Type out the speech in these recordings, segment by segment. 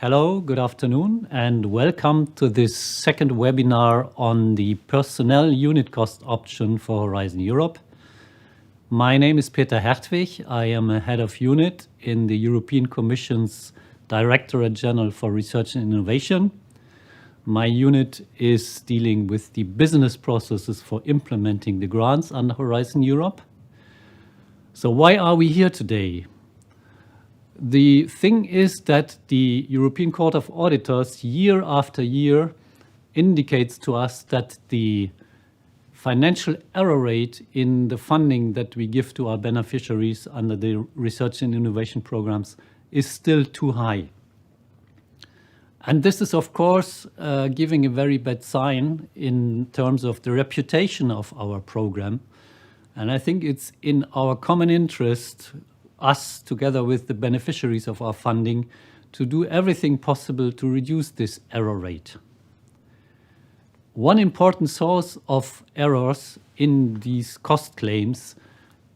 Hello, good afternoon, and welcome to this second webinar on the personnel unit cost option for Horizon Europe. My name is Peter HAERTWICH. I am a head of unit in the European Commission's Directorate General for Research and Innovation. My unit is dealing with the business processes for implementing the grants under Horizon Europe. So why are we here today? The thing is that the European Court of Auditors year after year indicates to us that the financial error rate in the funding that we give to our beneficiaries under the research and innovation programs is still too high. And this is, of course, giving a very bad sign in terms of the reputation of our program. And I think it's in our common interest, us together with the beneficiaries of our funding, to do everything possible to reduce this error rate. One important source of errors in these cost claims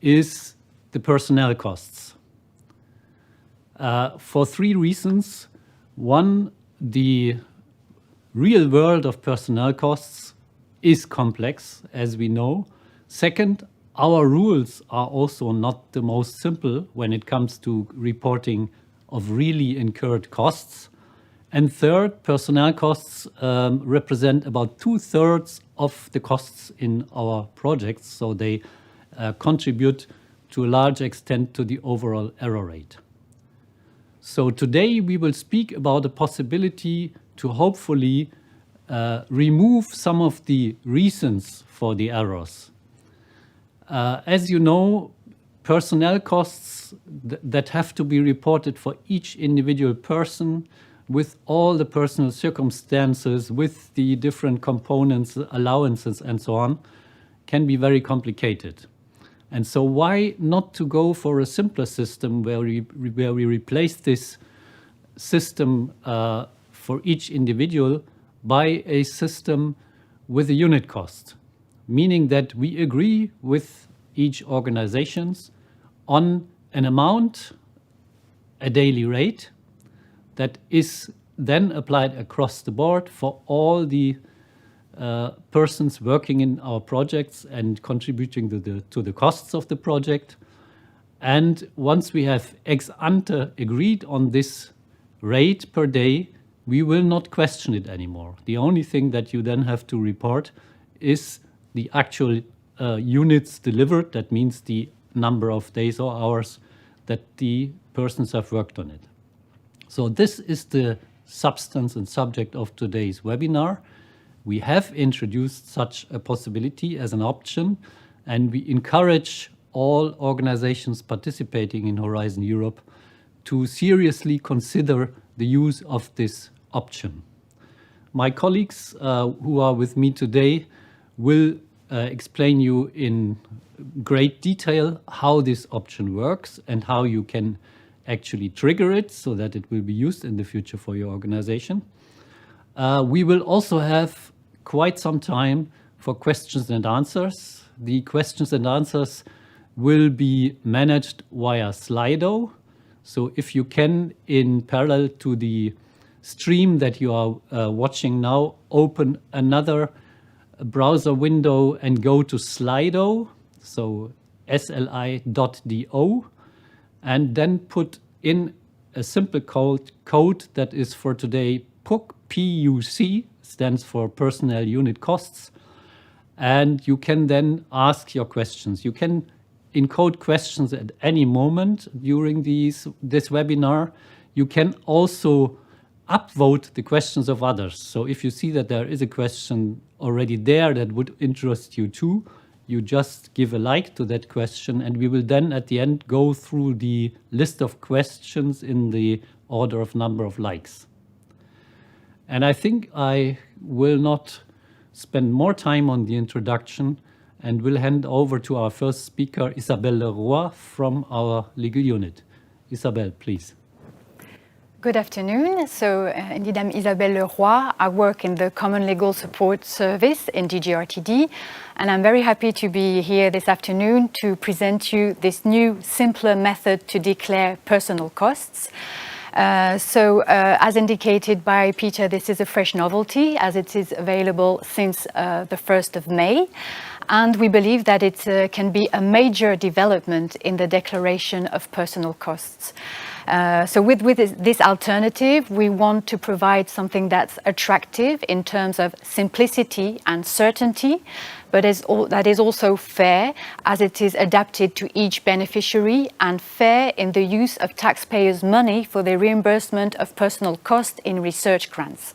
is the personnel costs. For three reasons. One, the real world of personnel costs is complex, as we know. Second, our rules are also not the most simple when it comes to reporting of really incurred costs. And third, personnel costs represent about 2/3 of the costs in our projects, so they contribute to a large extent to the overall error rate. So today we will speak about the possibility to hopefully remove some of the reasons for the errors. As you know, personnel costs that have to be reported for each individual person with all the personal circumstances, with the different components, allowances and so on, can be very complicated. And so why not to go for a simpler system where we replace this system for each individual by a system with a unit cost? Meaning that we agree with each organizations on an amount, a daily rate, that is then applied across the board for all the persons working in our projects and contributing to the costs of the project. And once we have ex ante agreed on this rate per day, we will not question it anymore. The only thing that you then have to report is the actual units delivered. That means the number of days or hours that the persons have worked on it. So this is the substance and subject of today's webinar. We have introduced such a possibility as an option, and we encourage all organizations participating in Horizon Europe to seriously consider the use of this option. My colleagues who are with me today will explain you in great detail how this option works and how you can actually trigger it so that it will be used in the future for your organization. We will also have quite some time for questions and answers. The questions and answers will be managed via Slido. So if you can, in parallel to the stream that you are watching now, open another browser window and go to Slido, so sli.do, and then put in a simple code that is for today PUC, P-U-C, stands for personnel unit costs, and you can then ask your questions. You can encode questions at any moment during this webinar. You can also upvote the questions of others. So if you see that there is a question already there that would interest you too, you just give a like to that question, and we will then at the end go through the list of questions in the order of number of likes. And I think I will not spend more time on the introduction and will hand over to our first speaker, Isabelle LEROY from our legal unit. Isabelle, please. Good afternoon. So indeed, I'm Isabelle LEROY. I work in the Common Legal Support Service in DG RTD, and I'm very happy to be here this afternoon to present you this new, simpler method to declare personal costs. As indicated by Peter, this is a fresh novelty as it is available since the 1st of May. And we believe that it can be a major development in the declaration of personal costs. With this alternative, we want to provide something that's attractive in terms of simplicity and certainty, but that is also fair as it is adapted to each beneficiary and fair in the use of taxpayers' money for the reimbursement of personal costs in research grants.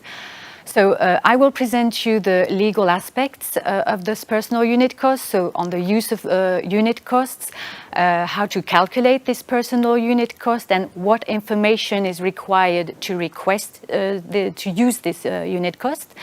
So I will present you the legal aspects of this personal unit cost, so on the use of unit costs, how to calculate this personal unit cost and what information is required to request to use this unit cost.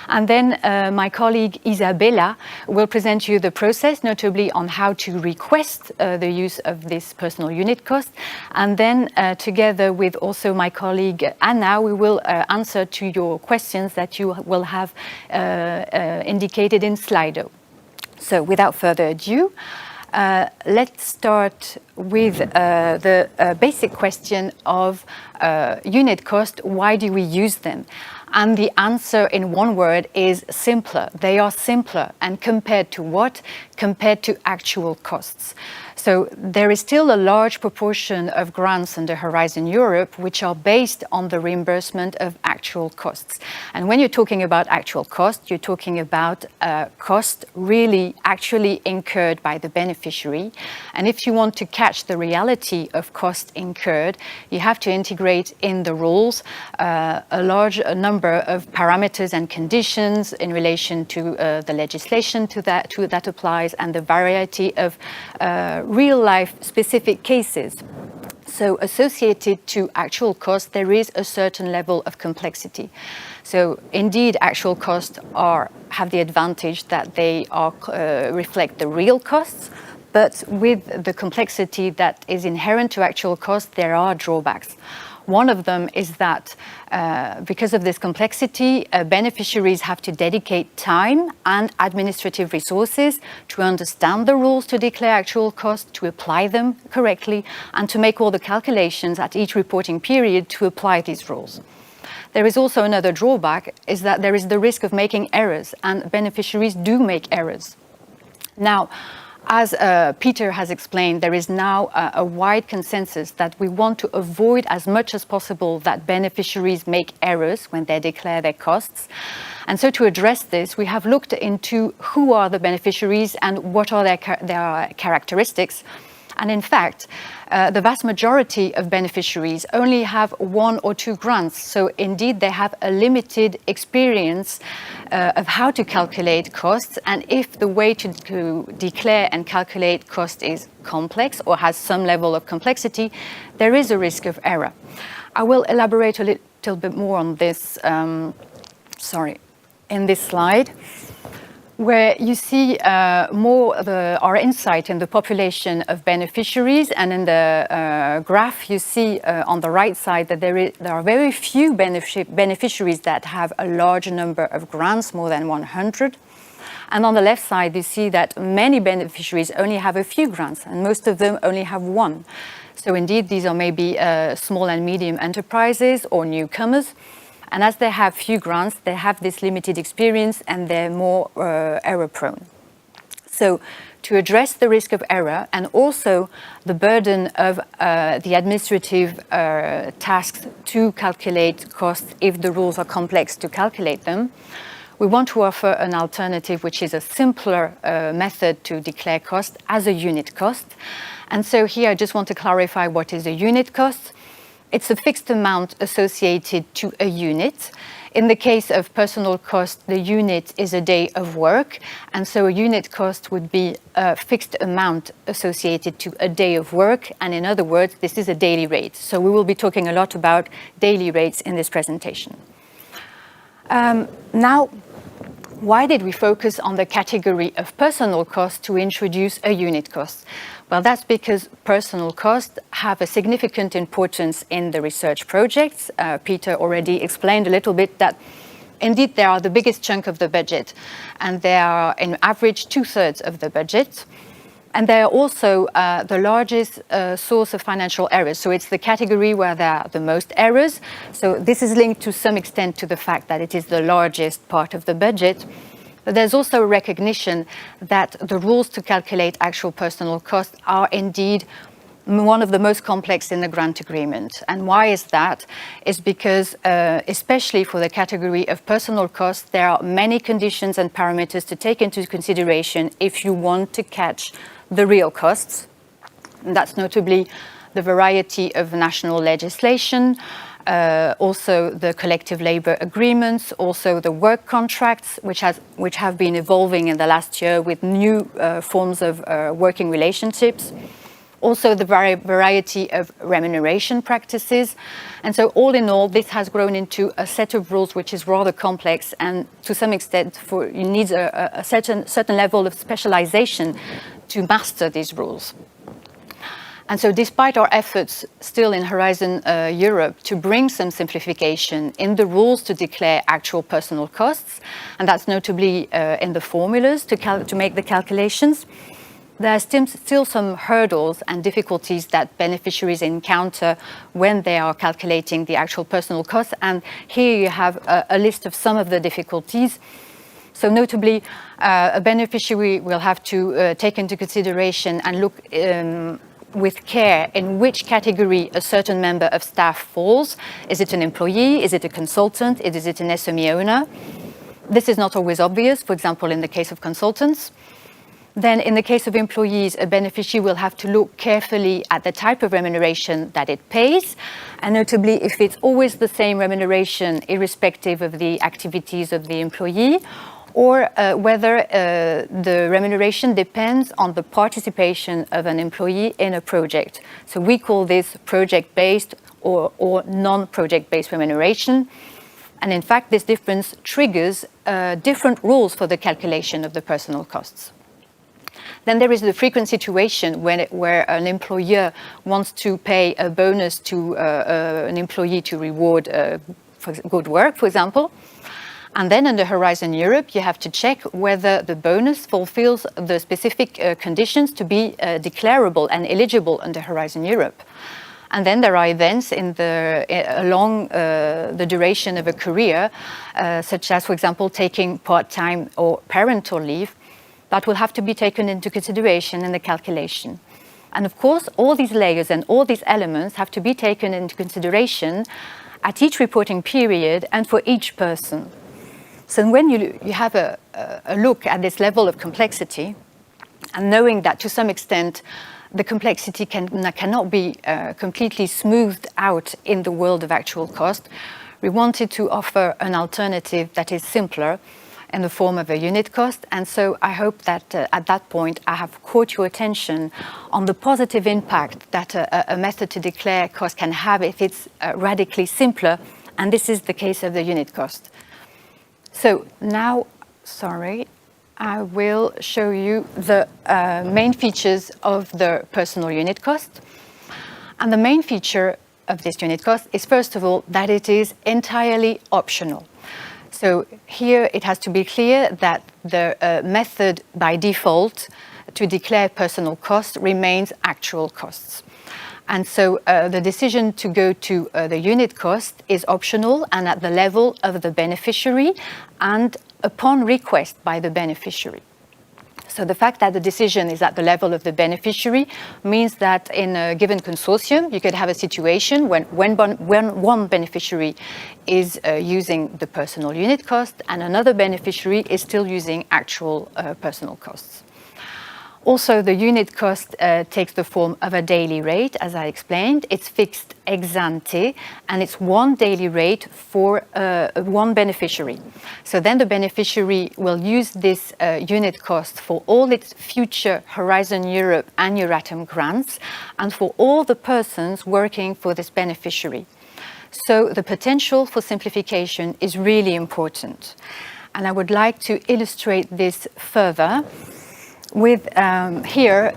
And then my colleague Isabella will present you the process, notably on how to request the use of this personal unit cost. And then together with also my colleague Anna, we will answer to your questions that you will have indicated in Slido. So without further ado, let's start with the basic question of unit cost. Why do we use them? And the answer in one word is simpler. They are simpler. And compared to what? Compared to actual costs. So there is still a large proportion of grants under Horizon Europe which are based on the reimbursement of actual costs. And when you're talking about actual cost, you're talking about cost really actually incurred by the beneficiary. And if you want to catch the reality of cost incurred, you have to integrate in the rules a large number of parameters and conditions in relation to the legislation that applies and the variety of real-life specific cases. So associated to actual costs, there is a certain level of complexity. So indeed, actual costs have the advantage that they reflect the real costs, but with the complexity that is inherent to actual costs, there are drawbacks. One of them is that because of this complexity, beneficiaries have to dedicate time and administrative resources to understand the rules to declare actual costs, to apply them correctly, and to make all the calculations at each reporting period to apply these rules. There is also another drawback, is that there is the risk of making errors, and beneficiaries do make errors. Now, as Peter has explained, there is now a wide consensus that we want to avoid as much as possible that beneficiaries make errors when they declare their costs. And so to address this, we have looked into who are the beneficiaries and what are their characteristics. And in fact, the vast majority of beneficiaries only have 1 or 2 grants. So indeed, they have a limited experience of how to calculate costs. And if the way to declare and calculate cost is complex or has some level of complexity, there is a risk of error. I will elaborate a little bit more on this, in this slide, where you see more our insight in the population of beneficiaries. And in the graph, you see on the right side that there are very few beneficiaries that have a large number of grants, more than 100. And on the left side, you see that many beneficiaries only have a few grants, and most of them only have 1. So indeed, these are maybe small and medium enterprises or newcomers. And as they have few grants, they have this limited experience and they're more error prone. So to address the risk of error and also the burden of the administrative tasks to calculate costs if the rules are complex to calculate them, we want to offer an alternative which is a simpler method to declare cost as a unit cost. And so here I just want to clarify what is a unit cost. It's a fixed amount associated to a unit. In the case of personal cost, the unit is a day of work, and so a unit cost would be a fixed amount associated to a day of work, and in other words, this is a daily rate. So we will be talking a lot about daily rates in this presentation. Now, why did we focus on the category of personal cost to introduce a unit cost? Well, that's because personal costs have a significant importance in the research projects. Peter already explained a little bit that indeed they are the biggest chunk of the budget, and they are on average 2/3 of the budget. And they are also the largest source of financial errors. So it's the category where there are the most errors. So this is linked to some extent to the fact that it is the largest part of the budget. But there's also a recognition that the rules to calculate actual personal costs are indeed one of the most complex in the grant agreement. And why is that? It's because, especially for the category of personal costs, there are many conditions and parameters to take into consideration if you want to catch the real costs. And that's notably the variety of national legislation, also the collective labor agreements, also the work contracts, which have been evolving in the last year with new forms of working relationships. Also the variety of remuneration practices. And so all in all, this has grown into a set of rules which is rather complex, and to some extent you need a certain level of specialization to master these rules. And so despite our efforts still in Horizon Europe to bring some simplification in the rules to declare actual personal costs, and that's notably in the formulas to make the calculations, there are still some hurdles and difficulties that beneficiaries encounter when they are calculating the actual personal costs. And here you have a list of some of the difficulties. So notably, a beneficiary will have to take into consideration and look with care in which category a certain member of staff falls. Is it an employee? Is it a consultant? Is it an SME owner? This is not always obvious, for example, in the case of consultants. Then in the case of employees, a beneficiary will have to look carefully at the type of remuneration that it pays, and notably if it's always the same remuneration irrespective of the activities of the employee, or whether the remuneration depends on the participation of an employee in a project. So we call this project-based or non-project-based remuneration. And in fact, this difference triggers different rules for the calculation of the personal costs. Then there is the frequent situation where an employer wants to pay a bonus to an employee to reward for good work, for example. And then under Horizon Europe, you have to check whether the bonus fulfills the specific conditions to be declarable and eligible under Horizon Europe. And then there are events along the duration of a career, such as, for example, taking part-time or parental leave, that will have to be taken into consideration in the calculation. And of course, all these layers and all these elements have to be taken into consideration at each reporting period and for each person. So when you have a look at this level of complexity, and knowing that to some extent the complexity cannot be completely smoothed out in the world of actual cost, we wanted to offer an alternative that is simpler in the form of a unit cost. And so I hope that at that point I have caught your attention on the positive impact that a method to declare cost can have if it's radically simpler, and this is the case of the unit cost. So now, I will show you the main features of the personal unit cost. And the main feature of this unit cost is, first of all, that it is entirely optional. So here it has to be clear that the method by default to declare personal cost remains actual costs. And so the decision to go to the unit cost is optional and at the level of the beneficiary and upon request by the beneficiary. So the fact that the decision is at the level of the beneficiary means that in a given consortium, you could have a situation when one beneficiary is using the personal unit cost and another beneficiary is still using actual personal costs. Also, the unit cost takes the form of a daily rate, as I explained. It's fixed ex ante, and it's one daily rate for one beneficiary. So then the beneficiary will use this unit cost for all its future Horizon Europe and Euratom grants, and for all the persons working for this beneficiary. So the potential for simplification is really important. And I would like to illustrate this further with here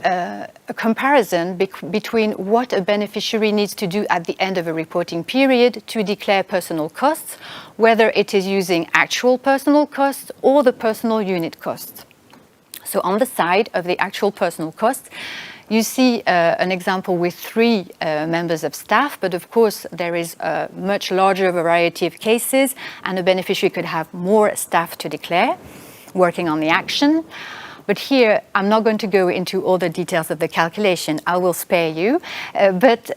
a comparison between what a beneficiary needs to do at the end of a reporting period to declare personal costs, whether it is using actual personal costs or the personal unit costs. So on the side of the actual personal costs, you see an example with 3 members of staff, but of course there is a much larger variety of cases, and a beneficiary could have more staff to declare working on the action. But here, I'm not going to go into all the details of the calculation. I will spare you. But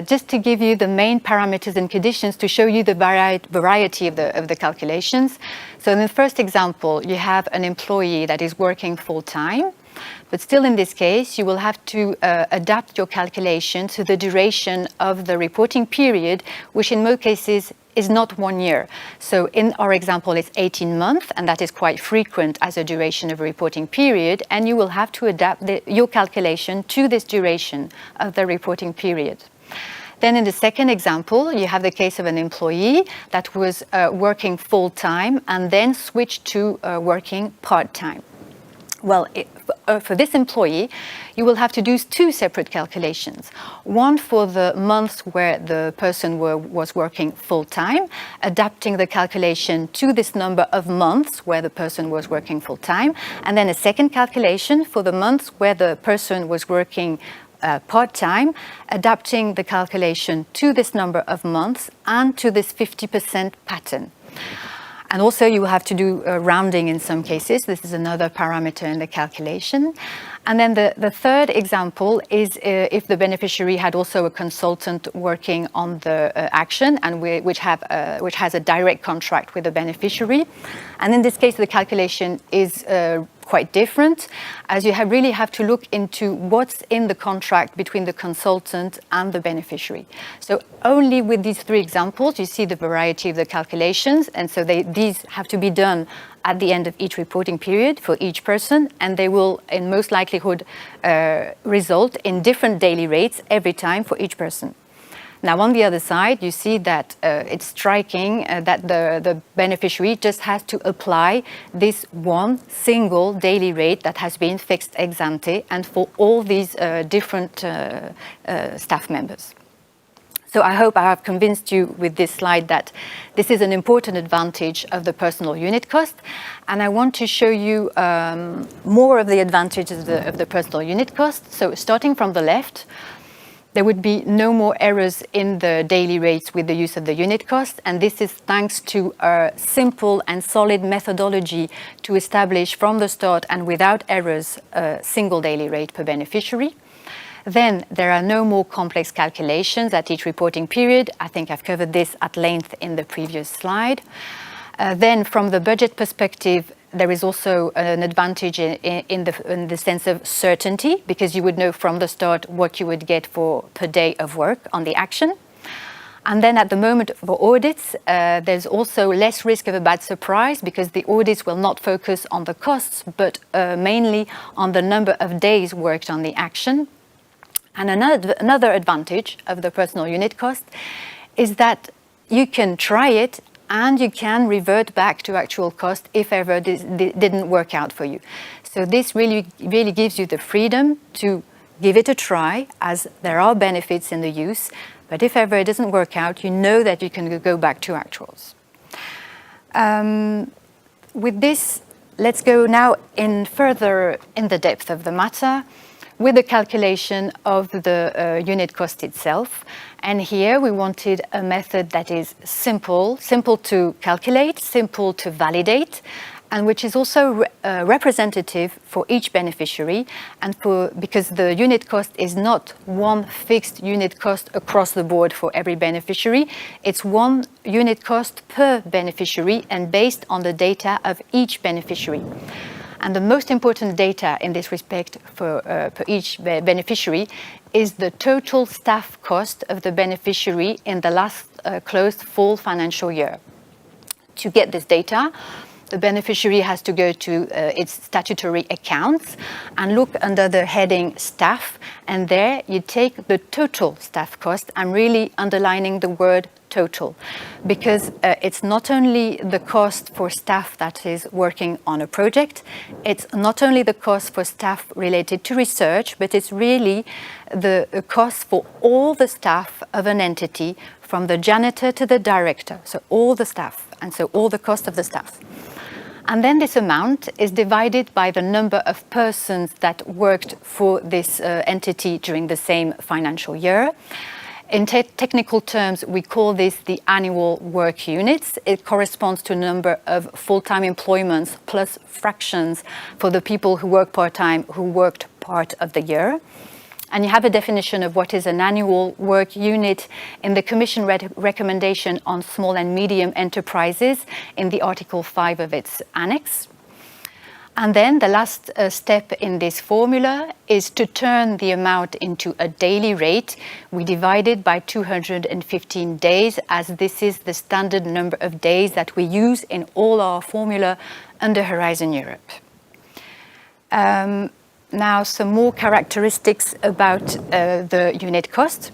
just to give you the main parameters and conditions to show you the variety of the calculations. So in the first example, you have an employee that is working full-time. But still in this case, you will have to adapt your calculation to the duration of the reporting period, which in most cases is not 1 year. So in our example, it's 18 months, and that is quite frequent as a duration of a reporting period, and you will have to adapt your calculation to this duration of the reporting period. Then in the second example, you have the case of an employee that was working full-time and then switched to working part-time. Well, for this employee, you will have to do 2 separate calculations. One for the months where the person was working full-time, adapting the calculation to this number of months where the person was working full-time, and then a second calculation for the months where the person was working part-time, adapting the calculation to this number of months and to this 50% pattern. And also you will have to do rounding in some cases. This is another parameter in the calculation. And then the third example is if the beneficiary had also a consultant working on the action and which has a direct contract with the beneficiary. And in this case, the calculation is quite different, as you really have to look into what's in the contract between the consultant and the beneficiary. So only with these 3 examples, you see the variety of the calculations, and so these have to be done at the end of each reporting period for each person, and they will, in most likelihood, result in different daily rates every time for each person. Now, on the other side, you see that it's striking that the beneficiary just has to apply this one single daily rate that has been fixed ex ante and for all these different staff members. So I hope I have convinced you with this slide that this is an important advantage of the personal unit cost. And I want to show you more of the advantages of the personal unit cost. So starting from the left, there would be no more errors in the daily rates with the use of the unit cost, and this is thanks to a simple and solid methodology to establish from the start and without errors a single daily rate per beneficiary. Then there are no more complex calculations at each reporting period. I think I've covered this at length in the previous slide. Then from the budget perspective, there is also an advantage in the sense of certainty, because you would know from the start what you would get per day of work on the action. And then at the moment for audits, there's also less risk of a bad surprise, because the audits will not focus on the costs, but mainly on the number of days worked on the action. And another advantage of the personal unit cost is that you can try it and you can revert back to actual cost if ever this didn't work out for you. So this really gives you the freedom to give it a try, as there are benefits in the use, but if ever it doesn't work out, you know that you can go back to actuals. With this, let's go now further in the depth of the matter with the calculation of the unit cost itself. And here we wanted a method that is simple to calculate, simple to validate, and which is also representative for each beneficiary, and because the unit cost is not one fixed unit cost across the board for every beneficiary, it's one unit cost per beneficiary and based on the data of each beneficiary. And the most important data in this respect for each beneficiary is the total staff cost of the beneficiary in the last closed full financial year. To get this data, the beneficiary has to go to its statutory accounts and look under the heading staff, and there you take the total staff cost. I'm really underlining the word total, because it's not only the cost for staff that is working on a project, it's not only the cost for staff related to research, but it's really the cost for all the staff of an entity, from the janitor to the director, so all the staff, and so all the cost of the staff. And then this amount is divided by the number of persons that worked for this entity during the same financial year. In technical terms, we call this the annual work units. It corresponds to a number of full-time employments plus fractions for the people who work part-time, who worked part of the year. And you have a definition of what is an annual work unit in the Commission recommendation on small and medium enterprises in the Article 5 of its annex. And then the last step in this formula is to turn the amount into a daily rate. We divide it by 215 days, as this is the standard number of days that we use in all our formula under Horizon Europe. Now, some more characteristics about the unit cost.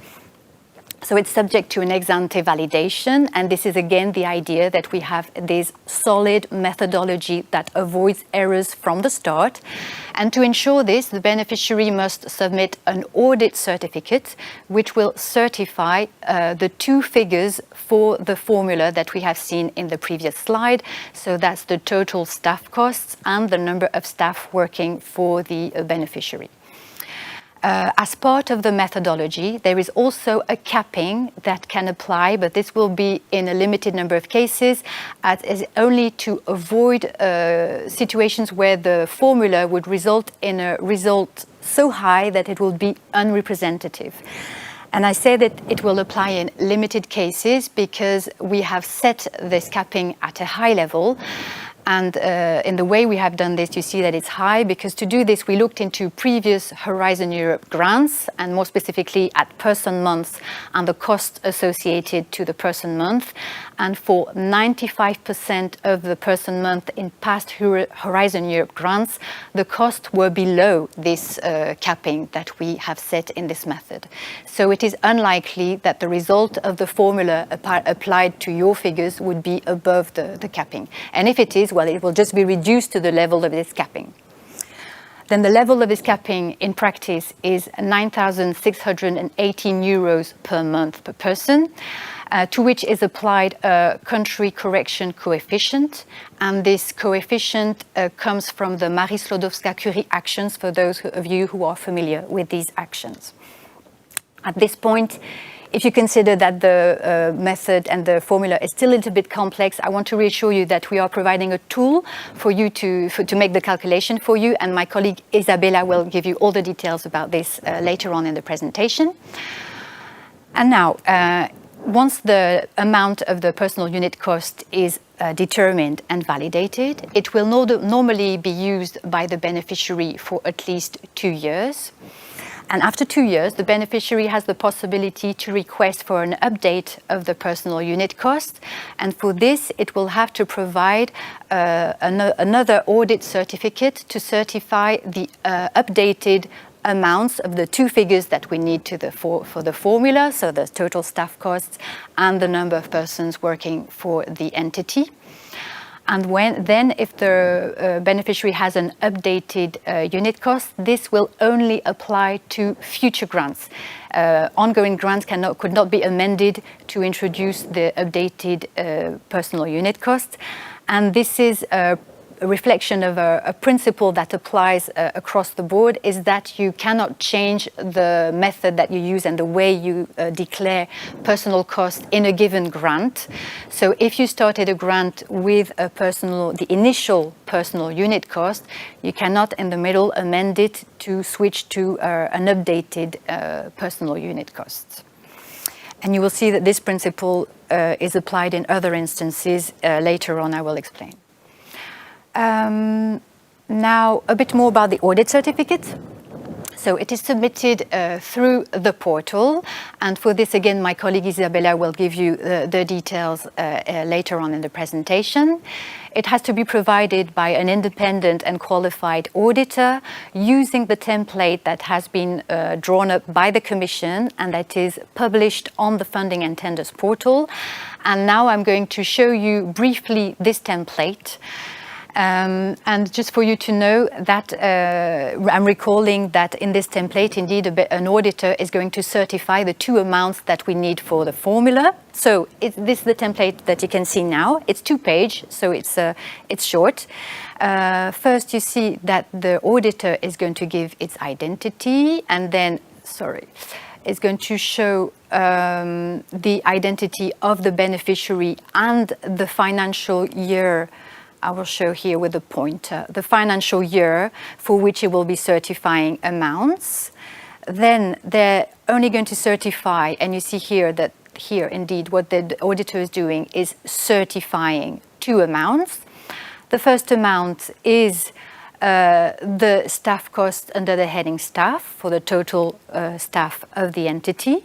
So it's subject to an ex-ante validation, and this is again the idea that we have this solid methodology that avoids errors from the start. And to ensure this, the beneficiary must submit an audit certificate which will certify the two figures for the formula that we have seen in the previous slide. So that's the total staff costs and the number of staff working for the beneficiary. As part of the methodology, there is also a capping that can apply, but this will be in a limited number of cases, as only to avoid situations where the formula would result in a result so high that it will be unrepresentative. And I say that it will apply in limited cases because we have set this capping at a high level. And in the way we have done this, you see that it's high, because to do this, we looked into previous Horizon Europe grants, and more specifically at person months and the cost associated to the person month. And for 95% of the person month in past Horizon Europe grants, the costs were below this capping that we have set in this method. So it is unlikely that the result of the formula applied to your figures would be above the capping. And if it is, well, it will just be reduced to the level of this capping. Then the level of this capping in practice is 9,618 euros per month per person, to which is applied a country correction coefficient. And this coefficient comes from the Marie Sklodowska-Curie actions, for those of you who are familiar with these actions. At this point, if you consider that the method and the formula is still a little bit complex, I want to reassure you that we are providing a tool for you to make the calculation for you, and my colleague Isabella will give you all the details about this later on in the presentation. And now, once the amount of the personal unit cost is determined and validated, it will normally be used by the beneficiary for at least 2 years. And after 2 years, the beneficiary has the possibility to request for an update of the personal unit cost. And for this, it will have to provide another audit certificate to certify the updated amounts of the two figures that we need for the formula, so the total staff costs and the number of persons working for the entity. And if the beneficiary has an updated unit cost, this will only apply to future grants. Ongoing grants could not be amended to introduce the updated personal unit cost. And this is a reflection of a principle that applies across the board, is that you cannot change the method that you use and the way you declare personal cost in a given grant. So if you started a grant with the initial personal unit cost, you cannot in the middle amend it to switch to an updated personal unit cost. And you will see that this principle is applied in other instances. Later on, I will explain. Now, a bit more about the audit certificate. So it is submitted through the portal, and for this again my colleague Isabella will give you the details later on in the presentation. It has to be provided by an independent and qualified auditor using the template that has been drawn up by the Commission and that is published on the Funding and Tenders portal. And now I'm going to show you briefly this template. And just for you to know that I'm recalling that in this template, indeed, an auditor is going to certify the two amounts that we need for the formula. So this is the template that you can see now. It's 2-page, so it's short. First, you see that the auditor is going to give its identity, and then, is going to show the identity of the beneficiary and the financial year. I will show here with a pointer the financial year for which it will be certifying amounts. Then they're only going to certify, and you see here that here indeed what the auditor is doing is certifying two amounts. The first amount is the staff cost under the heading staff for the total staff of the entity.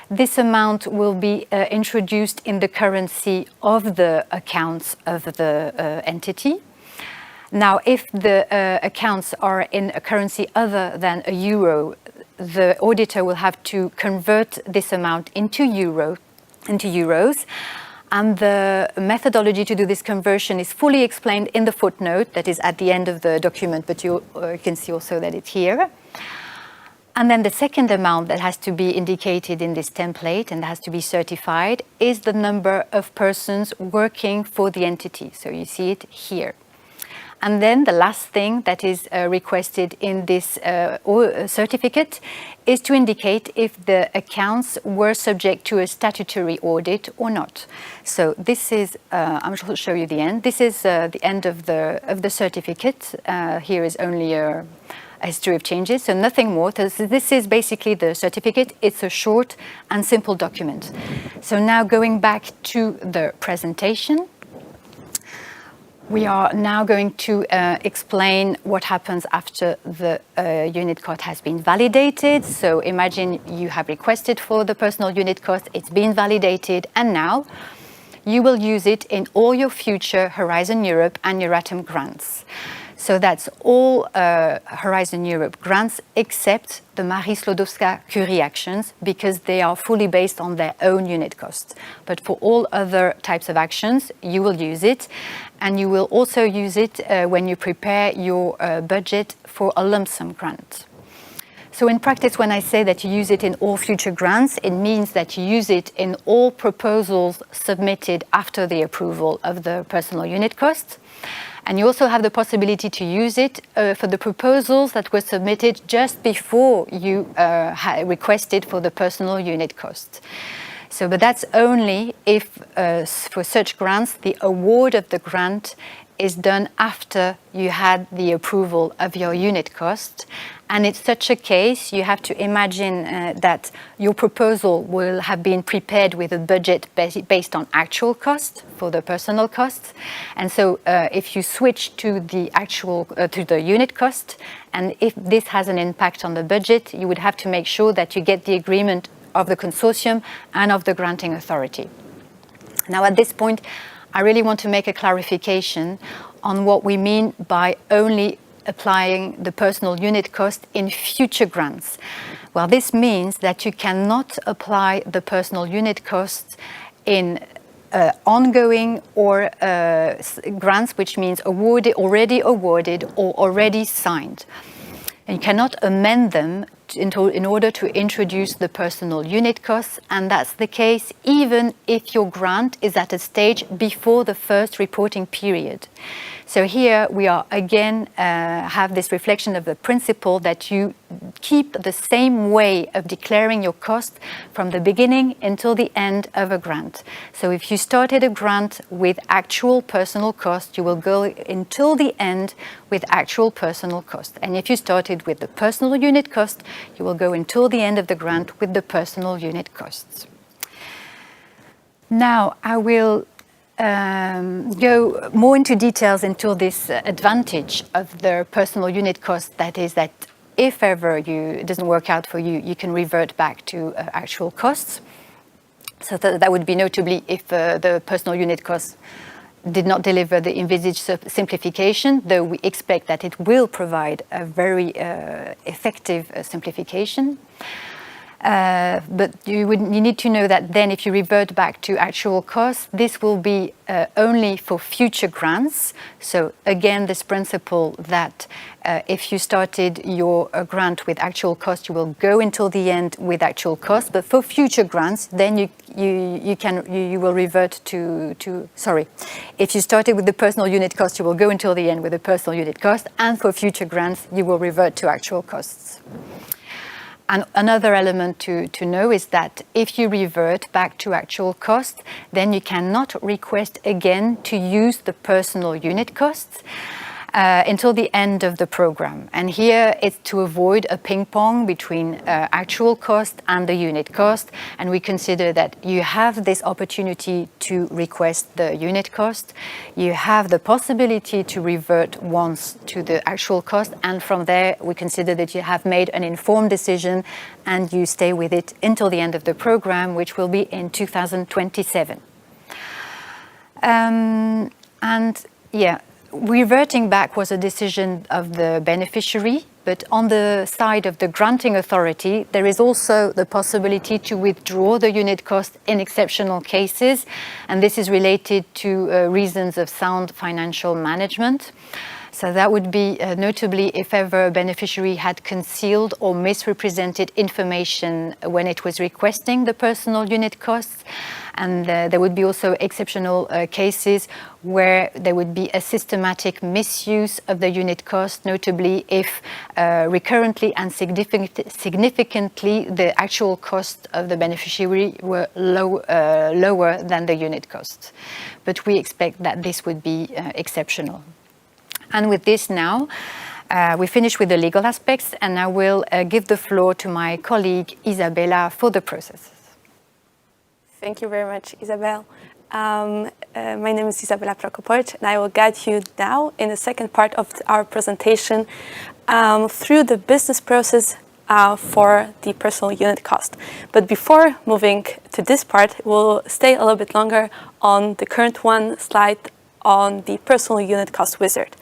This amount will be introduced in the currency of the accounts of the entity. Now, if the accounts are in a currency other than a euro, the auditor will have to convert this amount into euros. And the methodology to do this conversion is fully explained in the footnote that is at the end of the document, but you can see also that it's here. And then the second amount that has to be indicated in this template and has to be certified is the number of persons working for the entity. So you see it here. And then the last thing that is requested in this certificate is to indicate if the accounts were subject to a statutory audit or not. So this is, I'm going to show you the end. This is the end of the certificate. Here is only a history of changes, so nothing more. This is basically the certificate. It's a short and simple document. So now going back to the presentation, we are now going to explain what happens after the unit cost has been validated. So imagine you have requested for the personal unit cost, it's been validated, and now you will use it in all your future Horizon Europe and Euratom grants. So that's all Horizon Europe grants except the Marie Sklodowska-Curie actions, because they are fully based on their own unit cost. But for all other types of actions, you will use it. And you will also use it when you prepare your budget for a lump sum grant. So in practice, when I say that you use it in all future grants, it means that you use it in all proposals submitted after the approval of the personal unit cost. And you also have the possibility to use it for the proposals that were submitted just before you requested for the personal unit cost. So, but that's only if, for such grants, the award of the grant is done after you had the approval of your unit cost. And in such a case, you have to imagine that your proposal will have been prepared with a budget based on actual cost for the personal costs. And so if you switch to the actual, to the unit cost, and if this has an impact on the budget, you would have to make sure that you get the agreement of the consortium and of the granting authority. Now at this point, I really want to make a clarification on what we mean by only applying the personal unit cost in future grants. Well, this means that you cannot apply the personal unit cost in ongoing or grants, which means already awarded or already signed. And you cannot amend them in order to introduce the personal unit costs, and that's the case even if your grant is at a stage before the first reporting period. So here we are again have this reflection of the principle that you keep the same way of declaring your cost from the beginning until the end of a grant. So if you started a grant with actual personal cost, you will go until the end with actual personal cost. And if you started with the personal unit cost, you will go until the end of the grant with the personal unit costs. Now I will go more into details into this advantage of the personal unit cost. That is that if ever it doesn't work out for you, you can revert back to actual costs. So that would be notably if the personal unit cost did not deliver the envisaged simplification, though we expect that it will provide a very effective simplification. But you need to know that then if you revert back to actual costs, this will be only for future grants. So again, this principle that if you started your grant with actual cost, you will go until the end with actual cost. But for future grants, then you will revert to sorry. If you started with the personal unit cost, you will go until the end with the personal unit cost, and for future grants, you will revert to actual costs. And another element to know is that if you revert back to actual cost, then you cannot request again to use the personal unit costs until the end of the program. And here it's to avoid a ping pong between actual cost and the unit cost. And we consider that you have this opportunity to request the unit cost. You have the possibility to revert once to the actual cost. And from there, we consider that you have made an informed decision and you stay with it until the end of the program, which will be in 2027. And yeah, reverting back was a decision of the beneficiary, but on the side of the granting authority, there is also the possibility to withdraw the unit cost in exceptional cases, and this is related to reasons of sound financial management. So that would be notably if ever a beneficiary had concealed or misrepresented information when it was requesting the personal unit costs. And there would be also exceptional cases where there would be a systematic misuse of the unit cost, notably if recurrently and significantly the actual cost of the beneficiary were lower than the unit cost. But we expect that this would be exceptional. And with this now, we finish with the legal aspects, and I will give the floor to my colleague Isabella for the processes. Thank you very much, Isabelle. My name is Isabela PROKOPOWICZ, and I will guide you now in the second part of our presentation through the business process for the personal unit cost. But before moving to this part, we'll stay a little bit longer on the current slide on the personal unit cost wizard.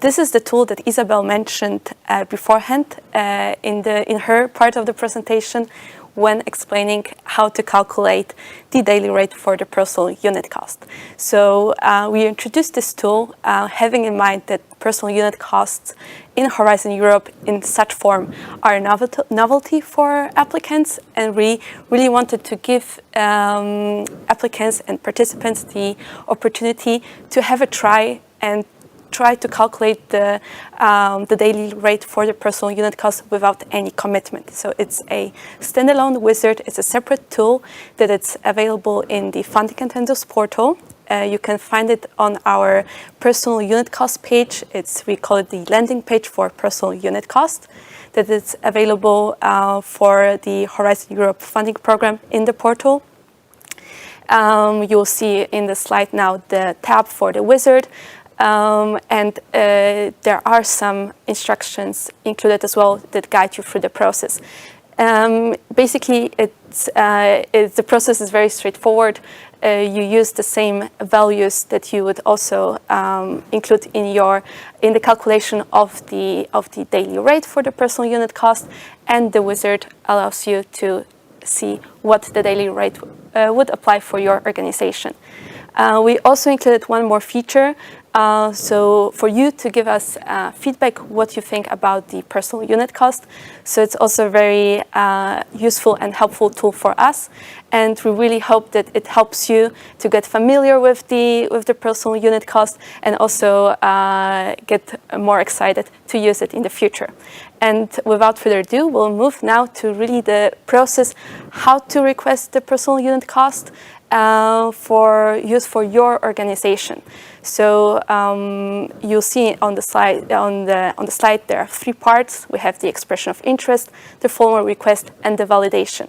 This is the tool that Isabelle mentioned beforehand in her part of the presentation when explaining how to calculate the daily rate for the personal unit cost. So we introduced this tool having in mind that personal unit costs in Horizon Europe in such form are a novelty for applicants, and we really wanted to give applicants and participants the opportunity to have a try and try to calculate the daily rate for the personal unit cost without any commitment. So it's a standalone wizard. It's a separate tool that it's available in the Funding and Tenders portal. You can find it on our personal unit cost page. We call it the landing page for personal unit cost. That is available for the Horizon Europe funding program in the portal. You'll see in the slide now the tab for the wizard. And there are some instructions included as well that guide you through the process. Basically, the process is very straightforward. You use the same values that you would also include in the calculation of the daily rate for the personal unit cost, and the wizard allows you to see what the daily rate would apply for your organization. We also included one more feature. So for you to give us feedback what you think about the personal unit cost. So it's also a very useful and helpful tool for us, and we really hope that it helps you to get familiar with the personal unit cost and also get more excited to use it in the future. And without further ado, we'll move now to really the process how to request the personal unit cost for use for your organization. So you'll see on the slide there are three parts. We have the expression of interest, the formal request, and the validation.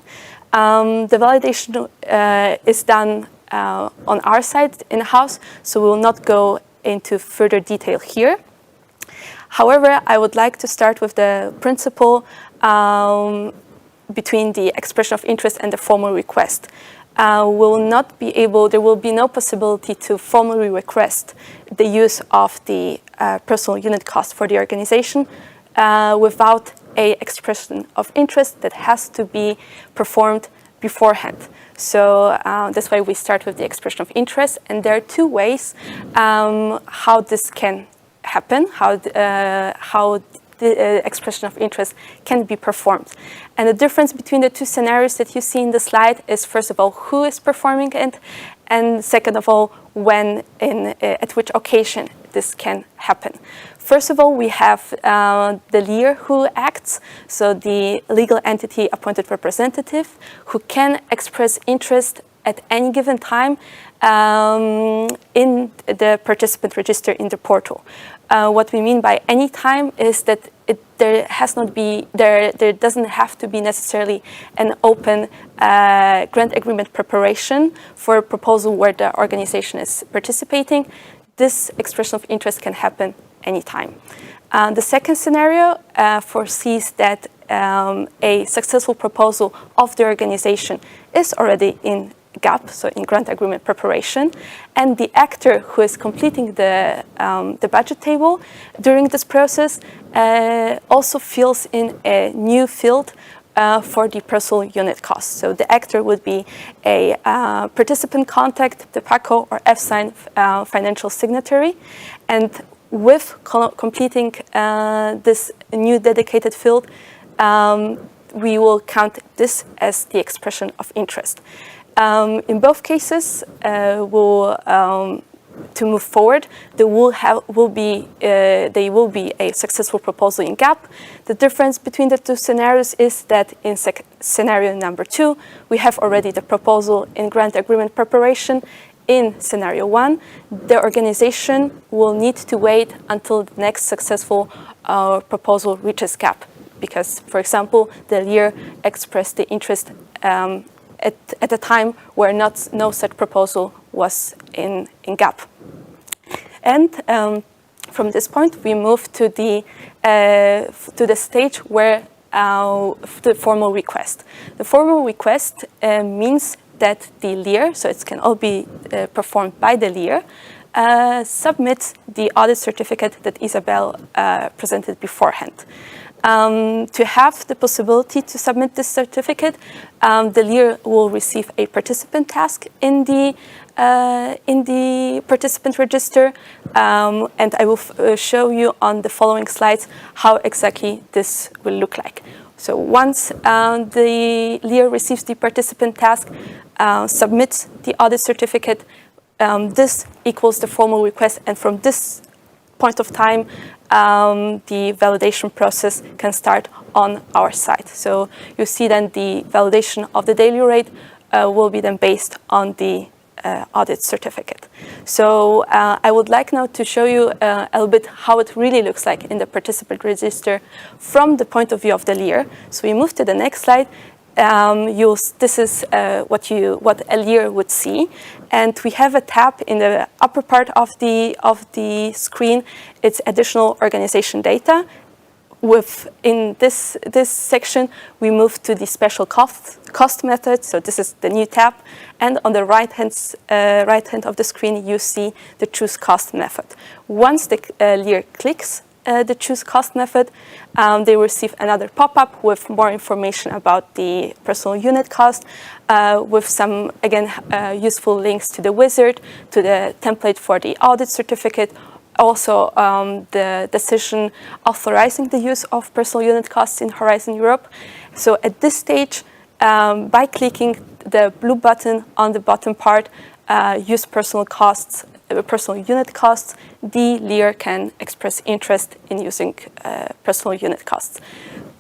The validation is done on our side in-house, so we will not go into further detail here. However, I would like to start with the principle between the expression of interest and the formal request. There will be no possibility to formally request the use of the personal unit cost for the organization without a expression of interest that has to be performed beforehand. So that's why we start with the expression of interest. And there are two ways how this can happen, how the expression of interest can be performed. And the difference between the two scenarios that you see in the slide is, first of all, who is performing it, and second of all, when, at which occasion this can happen. First of all, we have the LER who acts, so the legal entity appointed representative, who can express interest at any given time in the participant register in the portal. What we mean by any time is that there doesn't have to be necessarily an open grant agreement preparation for a proposal where the organization is participating. This expression of interest can happen anytime. The second scenario foresees that a successful proposal of the organization is already in GAP, so in grant agreement preparation, and the actor who is completing the budget table during this process also fills in a new field for the personal unit cost. So the actor would be a participant contact, the PACO or F-sign financial signatory, and with completing this new dedicated field, we will count this as the expression of interest. In both cases, to move forward, there will be a successful proposal in GAP. The difference between the two scenarios is that in scenario number 2, we have already the proposal in grant agreement preparation. In scenario 1, the organization will need to wait until the next successful proposal reaches GAP, because, for example, the LER expressed the interest at a time where no such proposal was in GAP. And from this point, we move to the stage where the formal request. The formal request means that the LER, so it can all be performed by the LER, submits the audit certificate that Isabelle presented beforehand. To have the possibility to submit this certificate, the LER will receive a participant task in the participant register, and I will show you on the following slides how exactly this will look like. So once the LER receives the participant task, submits the audit certificate, this equals the formal request, and from this point of time, the validation process can start on our side. So you see then the validation of the daily rate will be then based on the audit certificate. So I would like now to show you a little bit how it really looks like in the participant register from the point of view of the LER. So we move to the next slide. This is what a LER would see, and we have a tab in the upper part of the screen. It's additional organization data. In this section, we move to the special cost method. So this is the new tab, and on the right hand of the screen, you see the choose cost method. Once the LER clicks the choose cost method, they receive another pop-up with more information about the personal unit cost, with some, again, useful links to the wizard, to the template for the audit certificate, also the decision authorizing the use of personal unit costs in Horizon Europe. So at this stage, by clicking the blue button on the bottom part, use personal unit costs, the LER can express interest in using personal unit costs.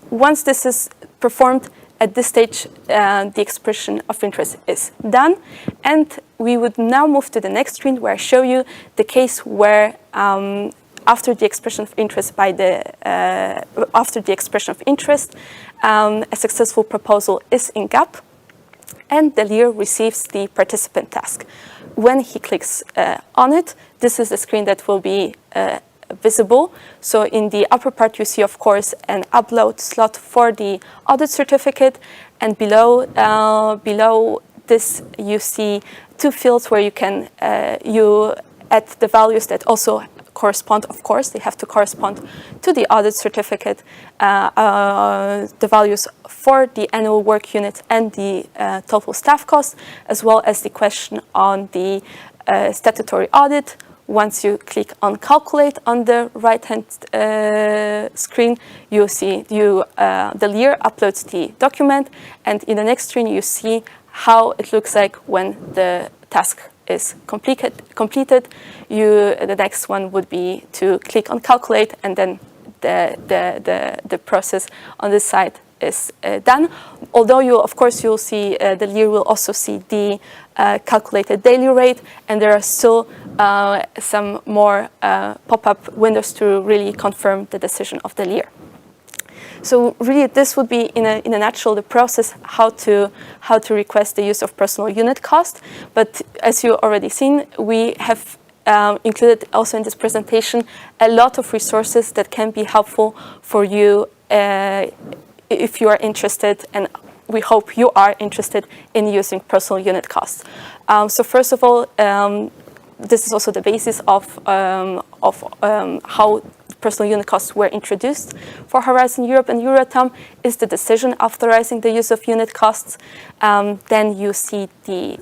Once this is performed, at this stage, the expression of interest is done, and we would now move to the next screen where I show you the case where after the expression of interest a successful proposal is in GAP, and the LER receives the participant task. When he clicks on it, this is the screen that will be visible. So in the upper part, you see, of course, an upload slot for the audit certificate, and below this, you see two fields where you can you add the values that also correspond, of course, they have to correspond to the audit certificate, the values for the annual work unit and the total staff cost, as well as the question on the statutory audit. Once you click on calculate on the right-hand screen, you see the LER uploads the document, and in the next screen you see how it looks like when the task is completed. The next one would be to click on calculate, and then the process on this side is done. Although you'll see the LER will also see the calculated daily rate, and there are still some more pop-up windows to really confirm the decision of the LER. So really, this would be in a nutshell the process how to request the use of personal unit cost. But as you already seen, we have included also in this presentation a lot of resources that can be helpful for you if you are interested, and we hope you are interested in using personal unit costs. So first of all, this is also the basis of how personal unit costs were introduced for Horizon Europe and Euratom, is the decision authorizing the use of unit costs. Then you see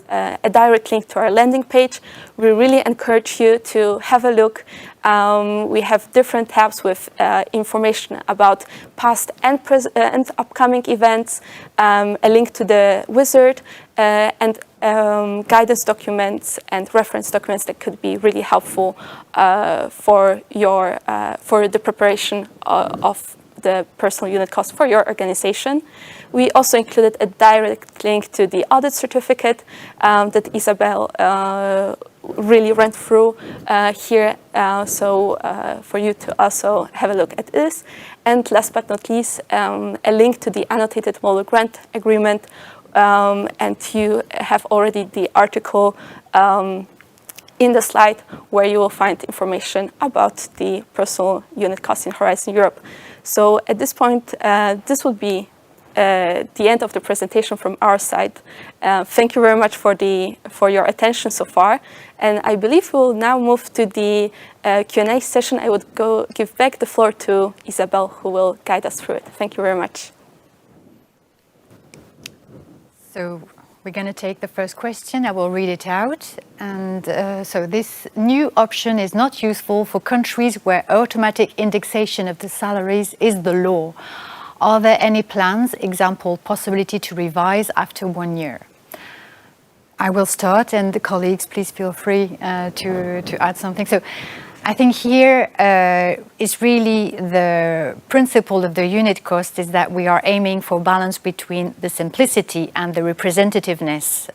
a direct link to our landing page. We really encourage you to have a look. We have different tabs with information about past and upcoming events, a link to the wizard, and guidance documents and reference documents that could be really helpful for the preparation of the personal unit cost for your organization. We also included a direct link to the audit certificate that Isabelle really ran through here, so for you to also have a look at this. And last but not least, a link to the annotated model grant agreement, and you have already the article in the slide where you will find information about the personal unit cost in Horizon Europe. So at this point, this will be the end of the presentation from our side. Thank you very much for your attention so far, and I believe we'll now move to the Q&A session. I would give back the floor to Isabelle, who will guide us through it. Thank you very much. So we're going to take the first question. I will read it out. And so this new option is not useful for countries where automatic indexation of the salaries is the law. Are there any plans, example, possibility to revise after 1 year? I will start, and the colleagues, please feel free to add something. So I think here is really the principle of the unit cost is that we are aiming for balance between the simplicity and the representativeness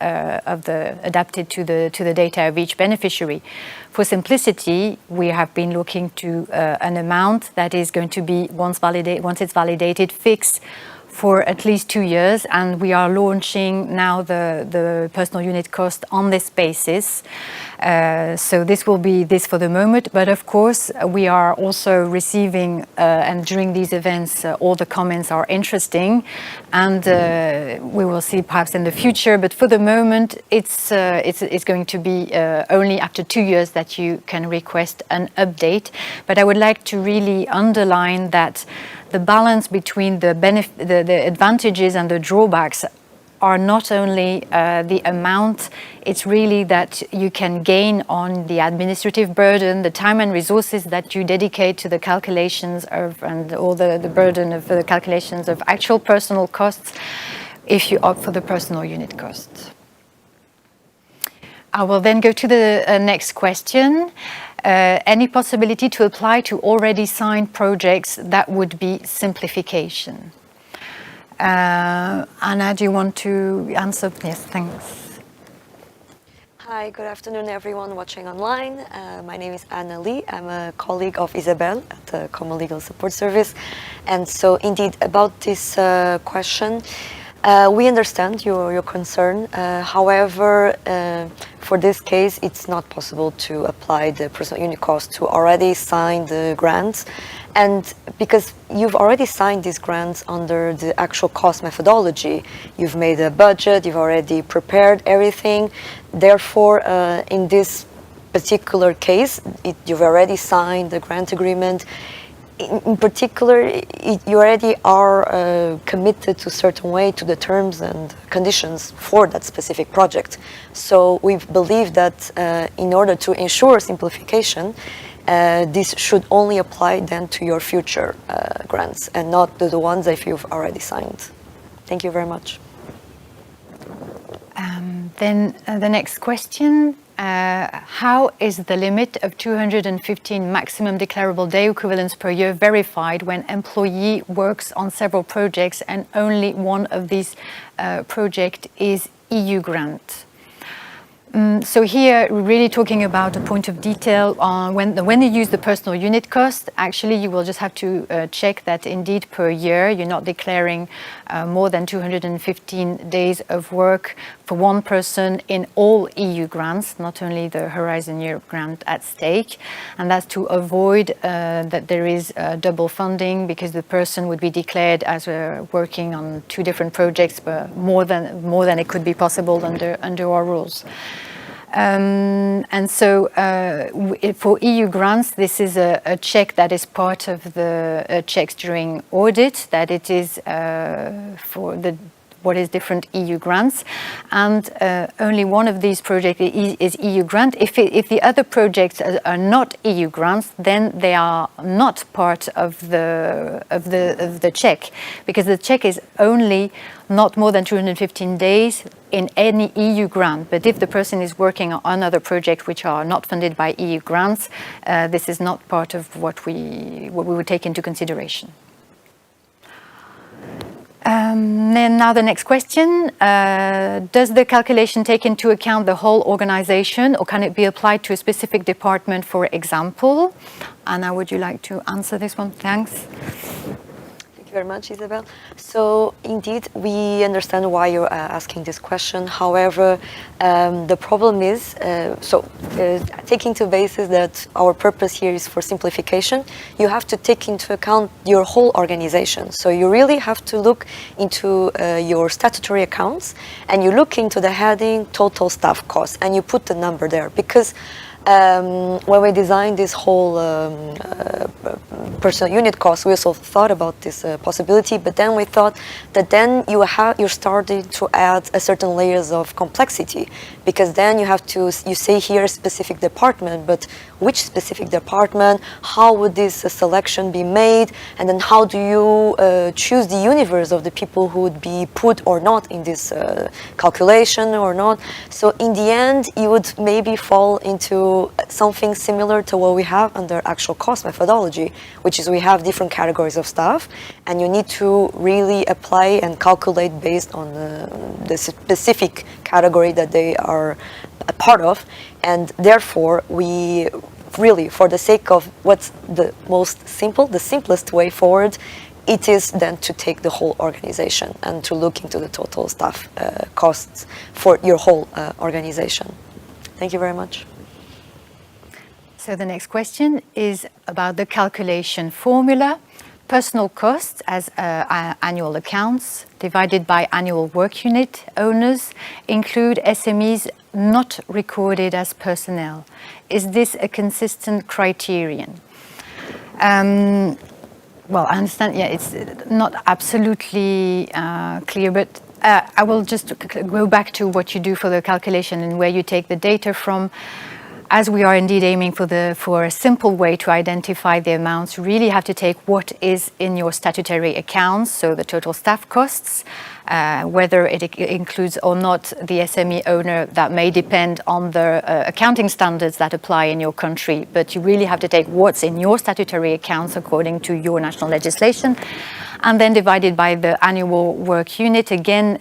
of the adapted to the data of each beneficiary. For simplicity, we have been looking to an amount that is going to be once it's validated, fixed for at least 2 years, and we are launching now the personal unit cost on this basis. So this will be this for the moment, but of course we are also receiving and during these events all the comments are interesting, and we will see perhaps in the future, but for the moment it's going to be only after 2 years that you can request an update. But I would like to really underline that the balance between the advantages and the drawbacks are not only the amount, it's really that you can gain on the administrative burden, the time and resources that you dedicate to the calculations of, and all the burden of the calculations of actual personal costs if you opt for the personal unit cost. I will then go to the next question. Any possibility to apply to already signed projects that would be simplification? Anna, do you want to answer? Yes, thanks. Hi, good afternoon everyone watching online. My name is Anna Lee. I'm a colleague of Isabelle at the Common Legal Support Service. And so indeed about this question, we understand your concern. However, for this case, it's not possible to apply the personal unit cost to already signed the grants. And because you've already signed these grants under the actual cost methodology, you've made a budget, you've already prepared everything. Therefore, in this particular case, you've already signed the grant agreement. In particular, you already are committed to a certain way to the terms and conditions for that specific project. So we believe that in order to ensure simplification, this should only apply then to your future grants and not to the ones that you've already signed. Thank you very much. Then the next question. How is the limit of 215 maximum declarable day equivalents per year verified when employee works on several projects and only one of these projects is EU grant? So here we're really talking about a point of detail on when you use the personal unit cost. Actually, you will just have to check that indeed per year you're not declaring more than 215 days of work for one person in all EU grants, not only the Horizon Europe grant at stake. And that's to avoid that there is double funding, because the person would be declared as working on two different projects, but more than it could be possible under our rules. And so for EU grants, this is a check that is part of the checks during audit, that it is for what is different EU grants, and only one of these projects is EU grant. If the other projects are not EU grants, then they are not part of the check, because the check is only not more than 215 days in any EU grant. But if the person is working on other projects which are not funded by EU grants, this is not part of what we would take into consideration. Then now the next question, does the calculation take into account the whole organization, or can it be applied to a specific department, for example? Anna, would you like to answer this one? Thanks. Thank you very much, Isabelle. So indeed, we understand why you're asking this question. However, the problem is, taking to basis that our purpose here is for simplification, you have to take into account your whole organization. So you really have to look into your statutory accounts, and you look into the heading total staff costs, and you put the number there, because when we designed this whole personal unit cost, we also thought about this possibility, but then we thought that then you're starting to add a certain layers of complexity, because then you say here a specific department, but which specific department, how would this selection be made, and then how do you choose the universe of the people who would be put or not in this calculation or not. So in the end, you would maybe fall into something similar to what we have under actual cost methodology, which is we have different categories of staff, and you need to really apply and calculate based on the specific category that they are a part of. And therefore, we really, for the sake of what's the simplest way forward, it is then to take the whole organization and to look into the total staff costs for your whole organization. Thank you very much. So the next question is about the calculation formula. Personal costs as annual accounts divided by annual work unit owners include SMEs not recorded as personnel. Is this a consistent criterion? Well, I understand, yeah, it's not absolutely clear, but I will just go back to what you do for the calculation and where you take the data from. As we are indeed aiming for a simple way to identify the amounts, you really have to take what is in your statutory accounts, so the total staff costs, whether it includes or not the SME owner, that may depend on the accounting standards that apply in your country, but you really have to take what's in your statutory accounts according to your national legislation, and then divided by the annual work unit. Again,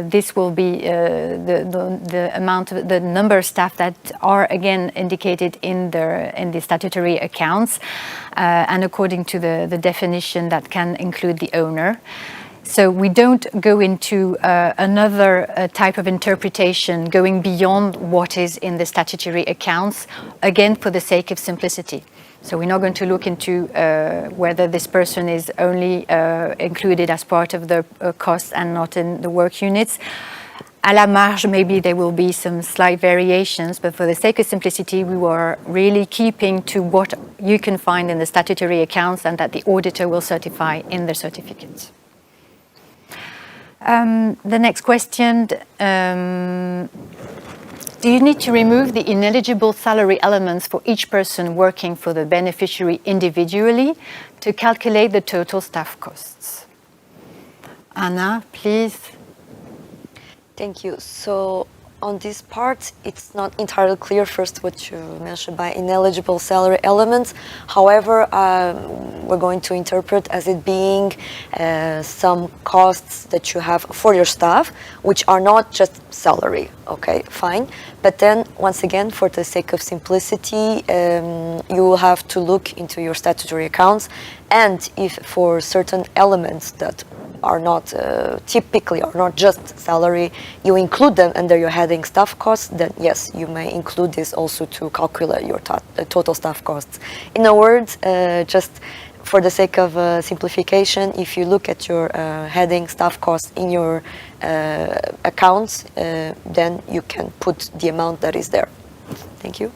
this will be the amount of the number of staff that are again indicated in the statutory accounts, and according to the definition that can include the owner. So we don't go into another type of interpretation going beyond what is in the statutory accounts, again for the sake of simplicity. So we're not going to look into whether this person is only included as part of the costs and not in the work units. À la marge, maybe there will be some slight variations, but for the sake of simplicity, we were really keeping to what you can find in the statutory accounts and that the auditor will certify in the certificates. The next question, do you need to remove the ineligible salary elements for each person working for the beneficiary individually to calculate the total staff costs? Anna, please. Thank you. So on this part, it's not entirely clear first what you mentioned by ineligible salary elements. However, we're going to interpret as it being some costs that you have for your staff, which are not just salary. Okay, fine. But then, once again, for the sake of simplicity, you will have to look into your statutory accounts, and if for certain elements that are not typically are not just salary, you include them under your heading staff costs, then yes, you may include this also to calculate your total staff costs. In a word, just for the sake of simplification, if you look at your heading staff costs in your accounts, then you can put the amount that is there. Thank you.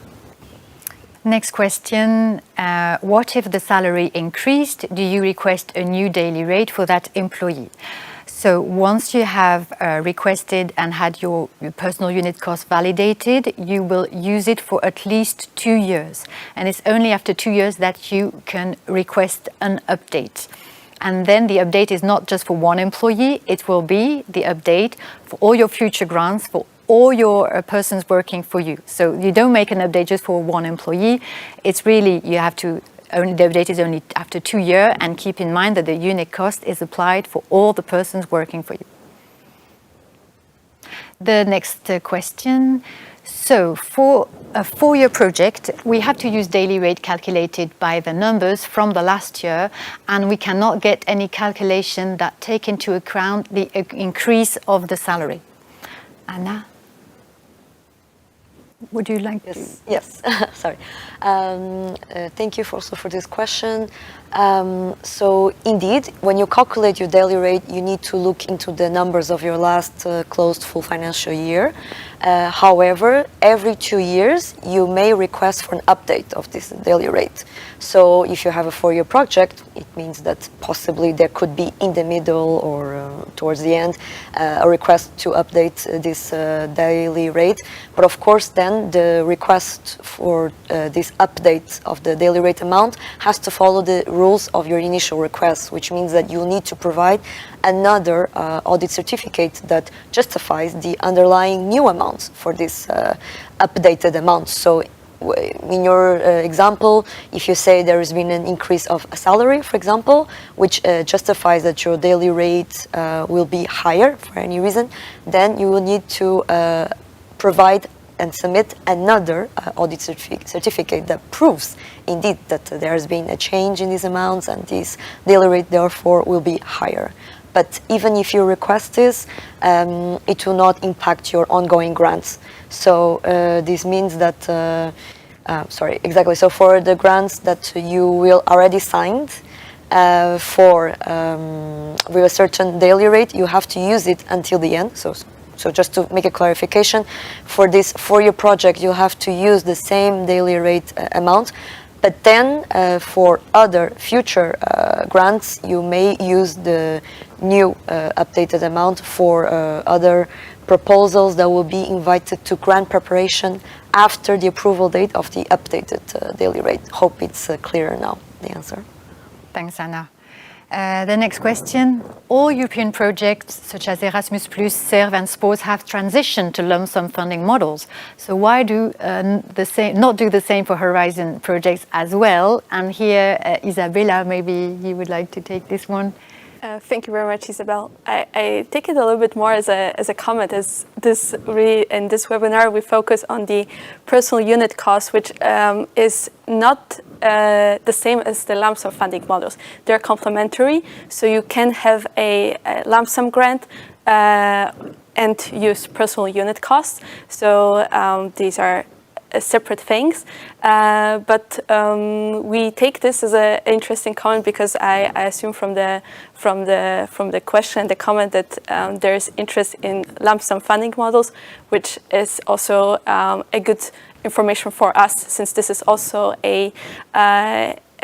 Next question, what if the salary increased? Do you request a new daily rate for that employee? So once you have requested and had your personal unit cost validated, you will use it for at least 2 years. And it's only after 2 years that you can request an update. And then the update is not just for one employee, it will be the update for all your future grants, for all your persons working for you. So you don't make an update just for one employee. It's really, you have to, only the update is only after 2 years, and keep in mind that the unit cost is applied for all the persons working for you. The next question. So for a 4-year project, we have to use daily rate calculated by the numbers from the last year, and we cannot get any calculation that take into account the increase of the salary. Anna? Would you like to? Yes. Sorry. Thank you also for this question. So indeed, when you calculate your daily rate, you need to look into the numbers of your last closed full financial year. However, every 2 years, you may request for an update of this daily rate. So if you have a 4-year project, it means that possibly there could be in the middle or towards the end a request to update this daily rate. But of course, then the request for this update of the daily rate amount has to follow the rules of your initial request, which means that you need to provide another audit certificate that justifies the underlying new amounts for this updated amount. So in your example, if you say there has been an increase of a salary, for example, which justifies that your daily rate will be higher for any reason, then you will need to provide and submit another audit certificate that proves indeed that there has been a change in these amounts and this daily rate therefore will be higher. But even if you request this, it will not impact your ongoing grants. So this means that, So for the grants that you will already signed with a certain daily rate, you have to use it until the end. So just to make a clarification, for this 4-year project, you have to use the same daily rate amount. But then for other future grants, you may use the new updated amount for other proposals that will be invited to grant preparation after the approval date of the updated daily rate. Hope it's clearer now, the answer. Thanks, Anna. The next question. All European projects such as Erasmus+, SERV and Sports have transitioned to lump sum funding models. So why not do the same for Horizon projects as well? And here, Isabella, maybe you would like to take this one. Thank you very much, Isabelle. I take it a little bit more as a comment. In this webinar, we focus on the personal unit cost, which is not the same as the lump sum funding models. They're complementary, so you can have a lump sum grant and use personal unit costs. So these are separate things. But we take this as an interesting comment because I assume from the question and the comment that there's interest in lump sum funding models, which is also a good information for us, since this is also a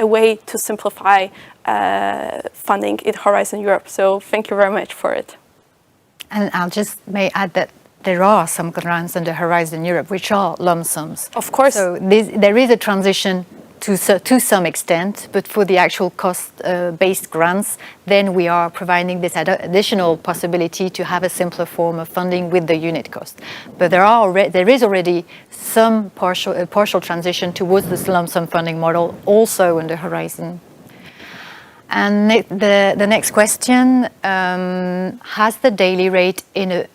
way to simplify funding in Horizon Europe. So thank you very much for it. And I'll just may add that there are some grants under Horizon Europe which are lump sums. Of course. So there is a transition to some extent, but for the actual cost-based grants, then we are providing this additional possibility to have a simpler form of funding with the unit cost. But there is already some partial transition towards this lump sum funding model also under Horizon. And the next question, has the daily rate in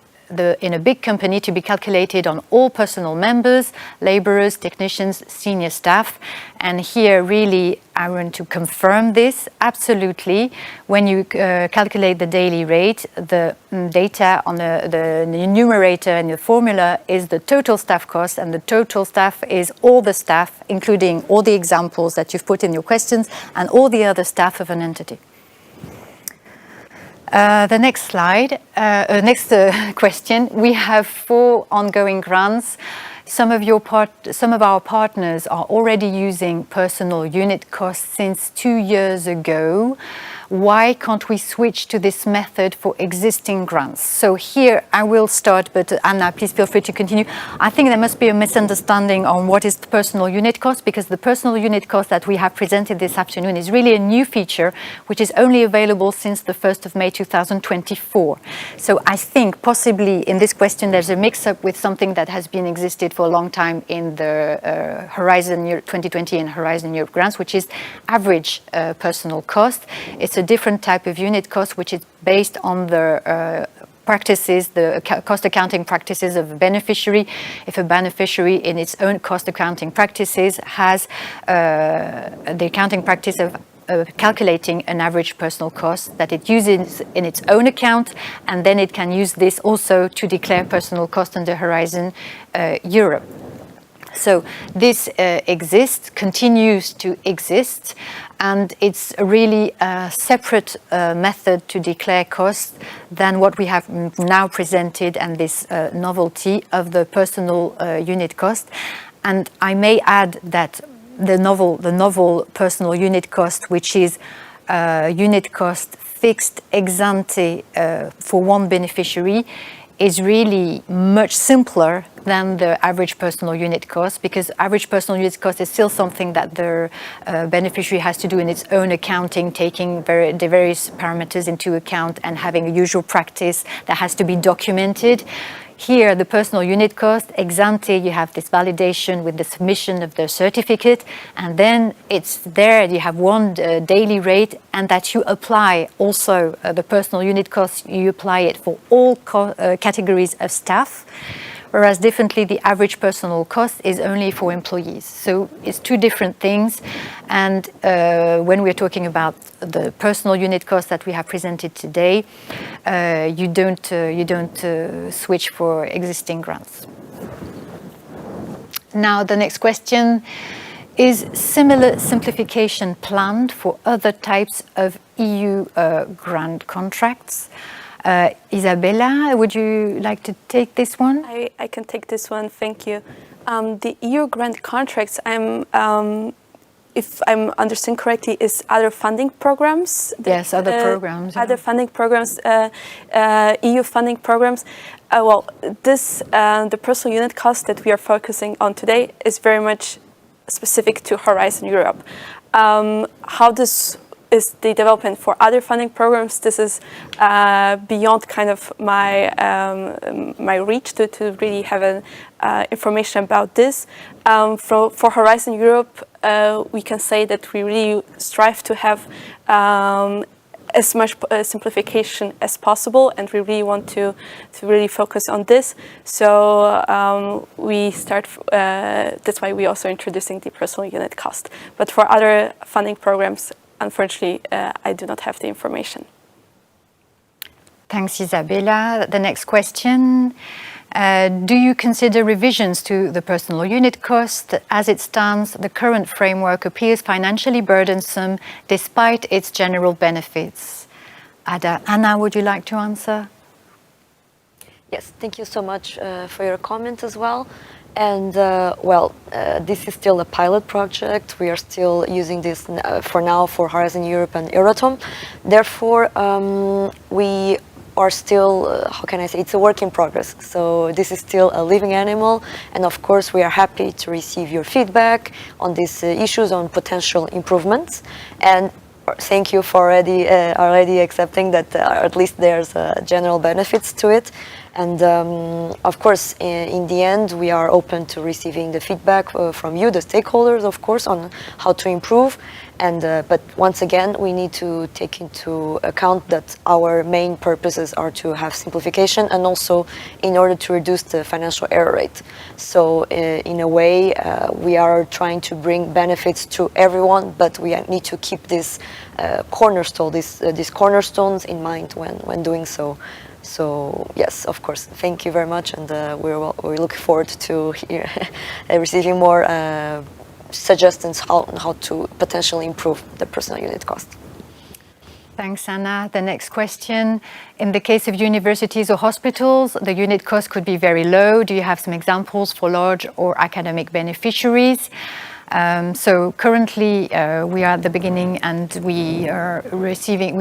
a big company to be calculated on all personnel members, laborers, technicians, senior staff? And here really I want to confirm this absolutely. When you calculate the daily rate, the data on the numerator and the formula is the total staff cost, and the total staff is all the staff, including all the examples that you've put in your questions and all the other staff of an entity. The next slide, question. We have 4 ongoing grants. Some of our partners are already using personal unit costs since 2 years ago. Why can't we switch to this method for existing grants? So here I will start, but Anna, please feel free to continue. I think there must be a misunderstanding on what is the personal unit cost, because the personal unit cost that we have presented this afternoon is really a new feature which is only available since the 1st of May 2024. So I think possibly in this question there's a mix-up with something that has been existed for a long time in the Horizon Europe 2020 and Horizon Europe grants, which is average personal cost. It's a different type of unit cost, which is based on the practices, the cost accounting practices of a beneficiary. If a beneficiary in its own cost accounting practices has the accounting practice of calculating an average personal cost that it uses in its own account, and then it can use this also to declare personal cost under Horizon Europe. So this exists, continues to exist, and it's really a separate method to declare costs than what we have now presented, and this novelty of the personal unit cost. And I may add that the novel personal unit cost, which is unit cost fixed ex ante for one beneficiary, is really much simpler than the average personal unit cost, because average personal unit cost is still something that the beneficiary has to do in its own accounting, taking the various parameters into account and having a usual practice that has to be documented. Here, the personal unit cost, ex ante, you have this validation with the submission of the certificate, and then it's there, you have one daily rate, and that you apply also the personal unit cost, you apply it for all categories of staff, whereas differently, the average personal cost is only for employees. So it's 2 different things, and when we're talking about the personal unit cost that we have presented today, you don't switch for existing grants. Now the next question: is similar simplification planned for other types of EU grant contracts? Isabella, would you like to take this one? I can take this one, thank you. The EU grant contracts, if I'm understanding correctly, is other funding programs? Yes, other programs. Other funding programs, EU funding programs. Well, the personal unit cost that we are focusing on today is very much specific to Horizon Europe. How this is the development for other funding programs, this is beyond kind of my my reach to really have information about this. For Horizon Europe, we can say that we really strive to have as much simplification as possible, and we really want to really focus on this. So we start. That's why we also introducing the personal unit cost. But for other funding programs, unfortunately, I do not have the information. Thanks, Isabella. The next question. Do you consider revisions to the personal unit cost? As it stands, the current framework appears financially burdensome despite its general benefits. Anna, would you like to answer? Yes, thank you so much for your comment as well. And this is still a pilot project. We are still using this for now for Horizon Europe and Euratom. Therefore, we are still, how can I say, it's a work in progress. So this is still a living animal. And of course, we are happy to receive your feedback on these issues, on potential improvements. And thank you for already accepting that at least there's general benefits to it. And of course, in the end, we are open to receiving the feedback from you, the stakeholders, of course, on how to improve. And but once again, we need to take into account that our main purposes are to have simplification and also in order to reduce the financial error rate. So in a way, we are trying to bring benefits to everyone, but we need to keep this these cornerstones in mind when doing so. So yes, of course, thank you very much, and we look forward to receiving more suggestions how to potentially improve the personal unit cost. Thanks, Anna. The next question. In the case of universities or hospitals, the unit cost could be very low. Do you have some examples for large or academic beneficiaries? So currently we are at the beginning and we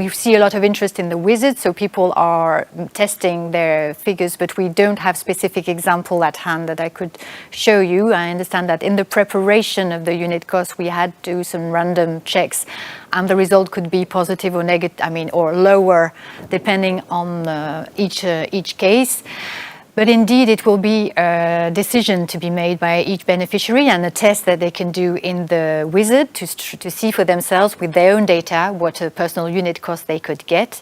see a lot of interest in the wizard, so people are testing their figures, but we don't have specific example at hand that I could show you. I understand that in the preparation of the unit cost we had to do some random checks and the result could be positive or negative, or lower depending on each case. But indeed, it will be a decision to be made by each beneficiary and a test that they can do in the wizard to see for themselves with their own data what a personal unit cost they could get.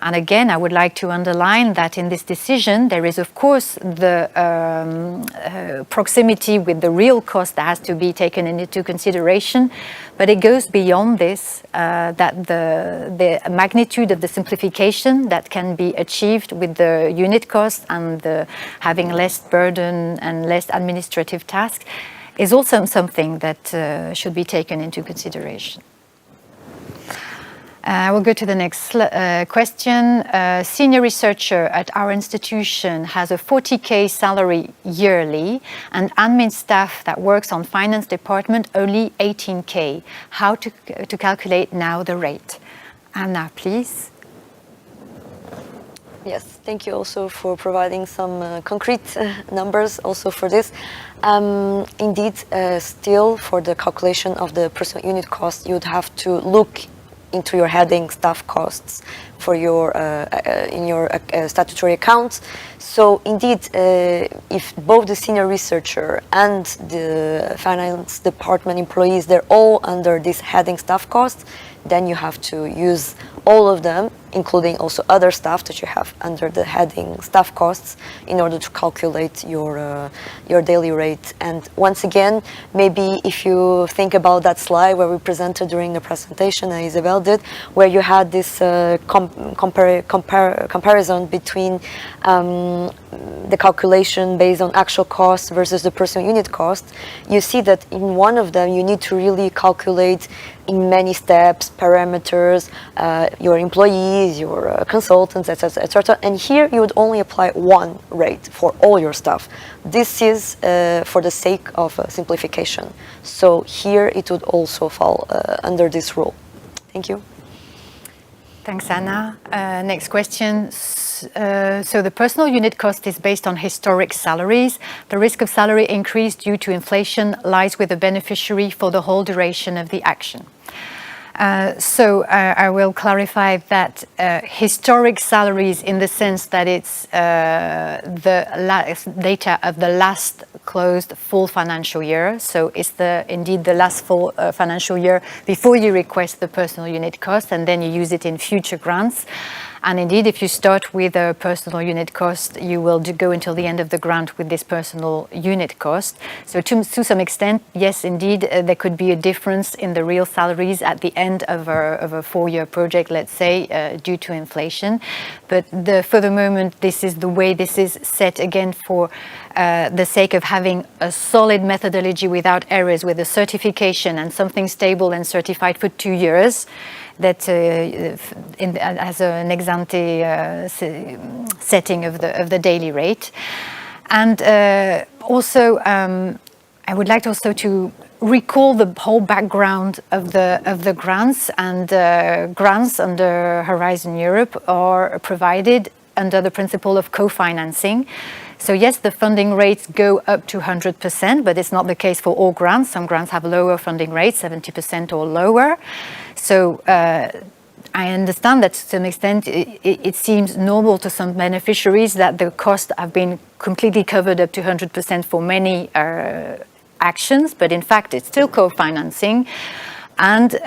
And again, I would like to underline that in this decision, there is, of course, the proximity with the real cost that has to be taken into consideration. But it goes beyond this, that the magnitude of the simplification that can be achieved with the unit cost and having less burden and less administrative tasks is also something that should be taken into consideration. I will go to the next question. A senior researcher at our institution has a 40K salary yearly and admin staff that works on finance department only 18K. How to calculate now the rate? Anna, please. Yes, thank you also for providing some concrete numbers also for this. Indeed, still for the calculation of the personal unit cost, you'd have to look into your heading staff costs for your in your statutory accounts. So indeed, if both the senior researcher and the finance department employees, they're all under this heading staff costs, then you have to use all of them, including also other staff that you have under the heading staff costs, in order to calculate your daily rate. And once again, maybe if you think about that slide where we presented during the presentation, Isabelle did, where you had this comparison between the calculation based on actual costs versus the personal unit cost, you see that in one of them you need to really calculate in many steps, parameters, your employees, your consultants, etc., etc. And here you would only apply one rate for all your staff. This is for the sake of simplification. So here it would also fall under this rule. Thank you. Thanks, Anna. Next question. So the personal unit cost is based on historic salaries. The risk of salary increase due to inflation lies with the beneficiary for the whole duration of the action. So I will clarify that historic salaries in the sense that it's the data of the last closed full financial year. So it's indeed the last full financial year before you request the personal unit cost, and then you use it in future grants. And indeed, if you start with a personal unit cost, you will go until the end of the grant with this personal unit cost. So to some extent, yes, indeed, there could be a difference in the real salaries at the end of a 4-year project, let's say, due to inflation. But for the moment, this is the way this is set, again for the sake of having a solid methodology without errors, with a certification and something stable and certified for 2 years, that as an ex ante setting of the daily rate. And also, I would like also to recall the whole background of the grants, and grants under Horizon Europe are provided under the principle of co-financing. So yes, the funding rates go up to 100%, but it's not the case for all grants. Some grants have lower funding rates, 70% or lower. So I understand that to some extent it seems normal to some beneficiaries that the costs have been completely covered up to 100% for many actions, but in fact it's still co-financing. And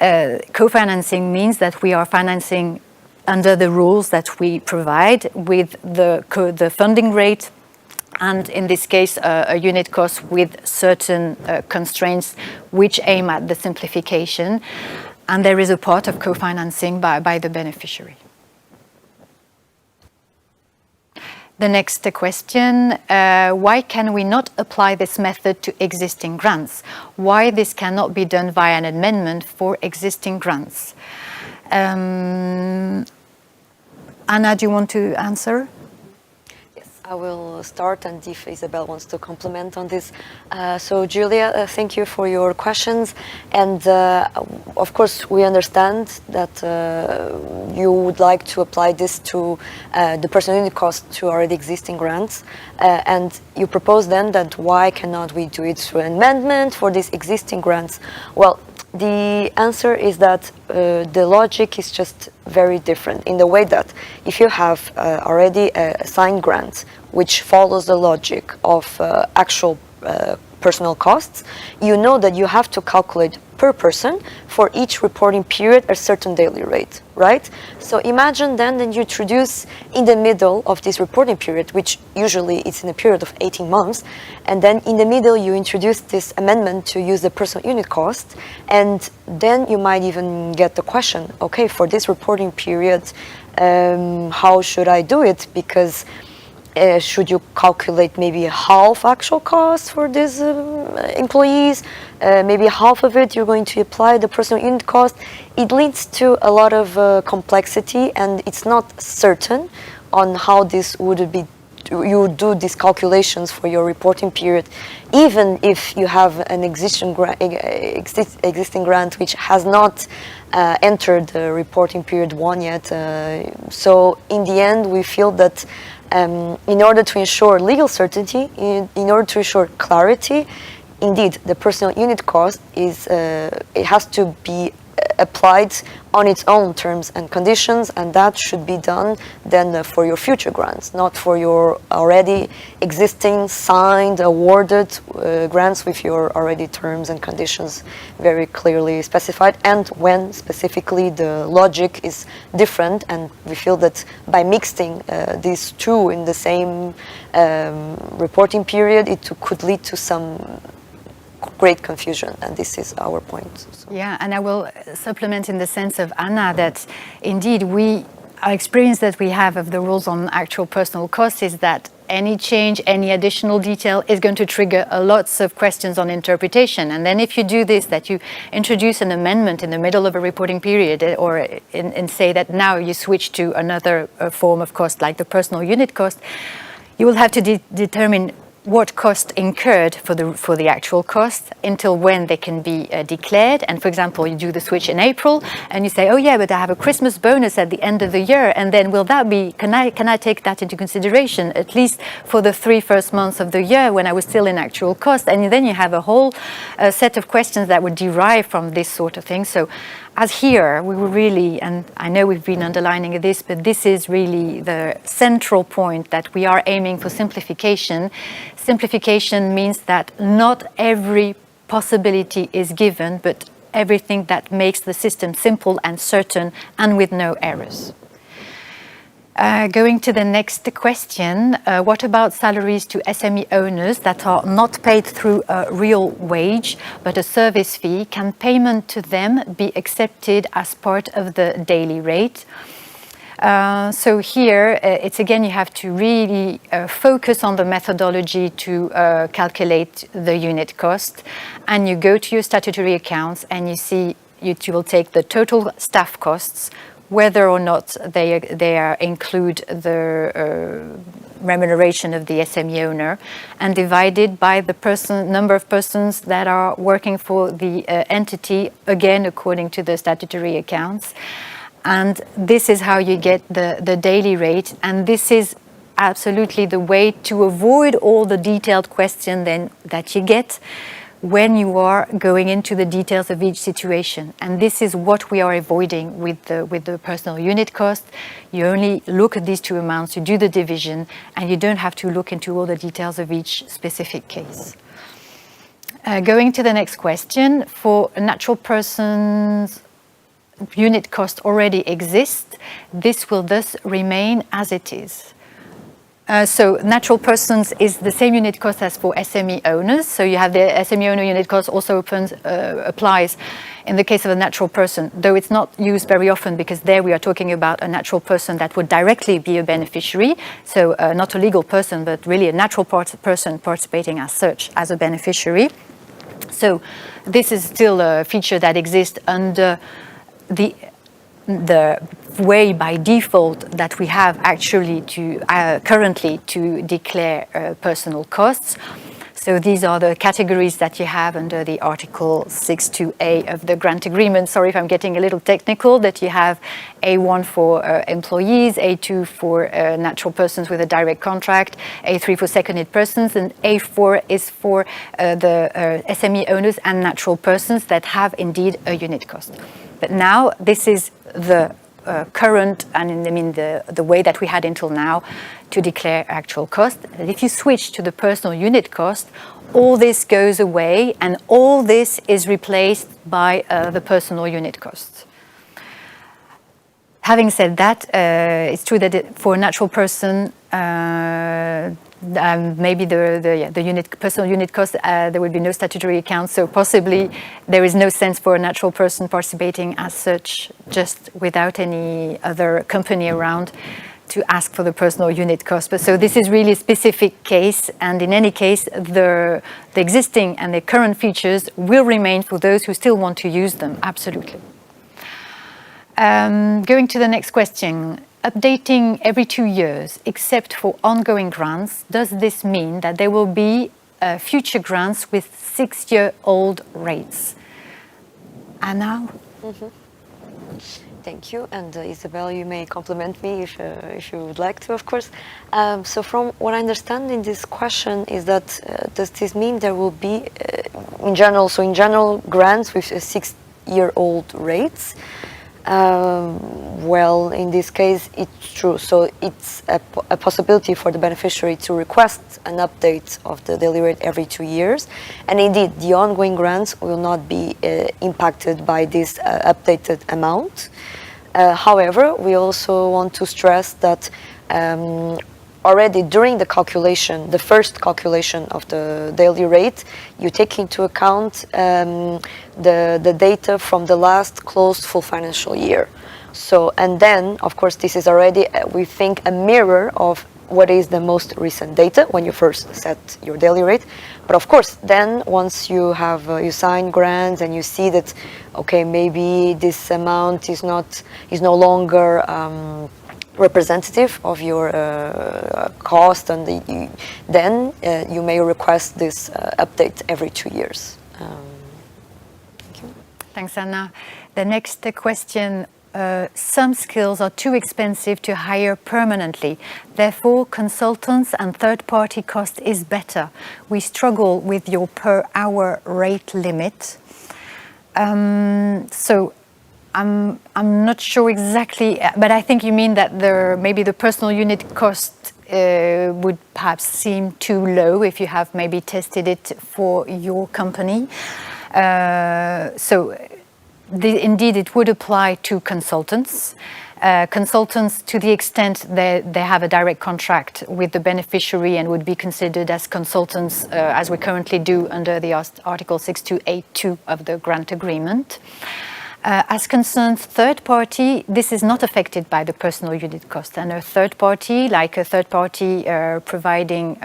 co-financing means that we are financing under the rules that we provide, with the funding rate, and in this case a unit cost with certain constraints which aim at the simplification. And there is a part of co-financing by the beneficiary. The next question, why can we not apply this method to existing grants? Why this cannot be done via an amendment for existing grants? Anna, do you want to answer? I will start, and if Isabelle wants to comment on this. So Julia, thank you for your questions. And of course, we understand that you would like to apply this to the personal unit cost to already existing grants. And you propose then that why cannot we do it through an amendment for these existing grants? Well, the answer is that the logic is just very different, in the way that if you have already assigned grants which follows the logic of actual personal costs, you know that you have to calculate per person for each reporting period a certain daily rate, right? So imagine then that you introduce in the middle of this reporting period, which usually it's in a period of 18 months, and then in the middle you introduce this amendment to use the personal unit cost, and then you might even get the question, okay, for this reporting period, how should I do it? Because should you calculate maybe half actual cost for these employees? Maybe half of it you're going to apply the personal unit cost. It leads to a lot of complexity, and it's not certain on how this would be. You do these calculations for your reporting period, even if you have an existing grant which has not entered the reporting period 1 yet. So in the end, we feel that in order to ensure legal certainty, in order to ensure clarity, indeed, the personal unit cost is it has to be applied on its own terms and conditions, and that should be done then for your future grants, not for your already existing, signed, awarded grants with your already terms and conditions very clearly specified, and when specifically the logic is different. And we feel that by mixing these two in the same reporting period, it could lead to some great confusion, and this is our point. So. Yeah, and I will supplement in the sense of Anna that indeed our experience that we have of the rules on actual personal costs is that any change, any additional detail is going to trigger lots of questions on interpretation. And then if you do this, that you introduce an amendment in the middle of a reporting period, or and say that now you switch to another form of cost, like the personal unit cost, you will have to determine what cost incurred for the actual cost, until when they can be declared. And for example, you do the switch in April, and you say, oh yeah, but I have a Christmas bonus at the end of the year, and then will that be, can I take that into consideration, at least for the 3 first months of the year when I was still in actual cost? And then you have a whole set of questions that would derive from this sort of thing. So as here, we were really, and I know we've been underlining this, but this is really the central point, that we are aiming for simplification. Simplification means that not every possibility is given, but everything that makes the system simple and certain and with no errors. Going to the next question, what about salaries to SME owners that are not paid through a real wage but a service fee? Can payment to them be accepted as part of the daily rate? So here, it's again, you have to really focus on the methodology to calculate the unit cost. And you go to your statutory accounts and you see, you will take the total staff costs, whether or not they include the remuneration of the SME owner, and divided by the number of persons that are working for the entity, again according to the statutory accounts. And this is how you get the daily rate, and this is absolutely the way to avoid all the detailed questions then that you get when you are going into the details of each situation. And this is what we are avoiding with the personal unit cost. You only look at these two amounts, you do the division, and you don't have to look into all the details of each specific case. Going to the next question, for natural persons, unit cost already exists. This will thus remain as it is. So natural persons is the same unit cost as for SME owners. So you have the SME owner unit cost also applies in the case of a natural person, though it's not used very often because there we are talking about a natural person that would directly be a beneficiary. So not a legal person, but really a natural person participating as such as a beneficiary. So this is still a feature that exists under the way by default that we have actually to currently to declare personal costs. So these are the categories that you have under the Article 6.2a of the grant agreement. Sorry if I'm getting a little technical, that you have A1 for employees, A2 for natural persons with a direct contract, A3 for seconded persons, and A4 is for the SME owners and natural persons that have indeed a unit cost. But now this is the current, and I mean the way that we had until now to declare actual cost. And if you switch to the personal unit cost, all this goes away and all this is replaced by the personal unit cost. Having said that, it's true that for a natural person, maybe the personal unit cost, there would be no statutory account, so possibly there is no sense for a natural person participating as such, just without any other company around to ask for the personal unit cost. But so this is really a specific case, and in any case, the existing and the current features will remain for those who still want to use them, absolutely. Going to the next question. Updating every 2 years, except for ongoing grants, does this mean that there will be future grants with 6-year-old rates? Anna? Mm-hmm. Thank you, and Isabelle, you may compliment me if you would like to, of course. So from what I understand in this question is that does this mean there will be, in general, grants with 6-year-old rates? Well, in this case, it's true. So it's a possibility for the beneficiary to request an update of the daily rate every 2 years. And indeed, the ongoing grants will not be impacted by this updated amount. However, we also want to stress that already during the calculation, the first calculation of the daily rate, you take into account the data from the last closed full financial year. So, and then, of course, this is already, we think, a mirror of what is the most recent data when you first set your daily rate. But of course, then once you have you sign grants and you see that, okay, maybe this amount is no longer representative of your cost, and then you may request this update every 2 years. Thank you. Thanks, Anna. The next question. Some skills are too expensive to hire permanently. Therefore, consultants and third-party cost is better. We struggle with your per-hour rate limit. So I'm not sure exactly, but I think you mean that maybe the personal unit cost would perhaps seem too low if you have maybe tested it for your company. Indeed, it would apply to consultants. Consultants, to the extent they have a direct contract with the beneficiary and would be considered as consultants, as we currently do under the Article 6.2a.2 of the grant agreement. As concerns third party, this is not affected by the personal unit cost. And a third party, like a third party providing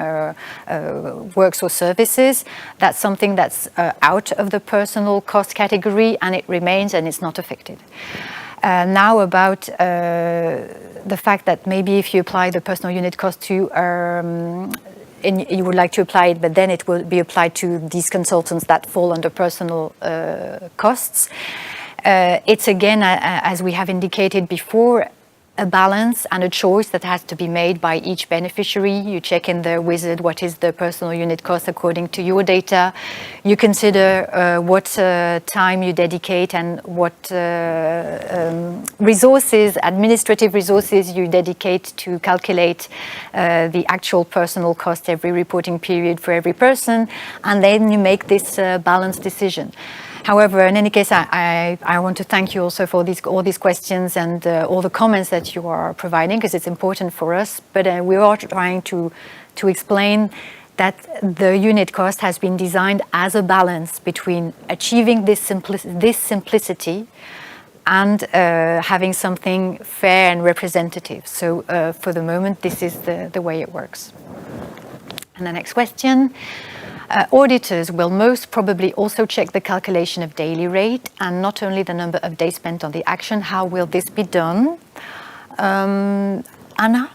works or services, that's something that's out of the personal cost category, and it remains and it's not affected. Now about the fact that maybe if you apply the personal unit cost to and you would like to apply it, but then it will be applied to these consultants that fall under personal costs. It's again, as we have indicated before, a balance and a choice that has to be made by each beneficiary. You check in the wizard what is the personal unit cost according to your data. You consider what time you dedicate and what resources, administrative resources you dedicate to calculate the actual personal cost every reporting period for every person, and then you make this balanced decision. However, in any case, I want to thank you also for all these questions and all the comments that you are providing, because it's important for us. But we are trying to explain that the unit cost has been designed as a balance between achieving this simplicity and having something fair and representative. So for the moment, this is the way it works. And the next question. Auditors will most probably also check the calculation of daily rate and not only the number of days spent on the action. How will this be done? Anna?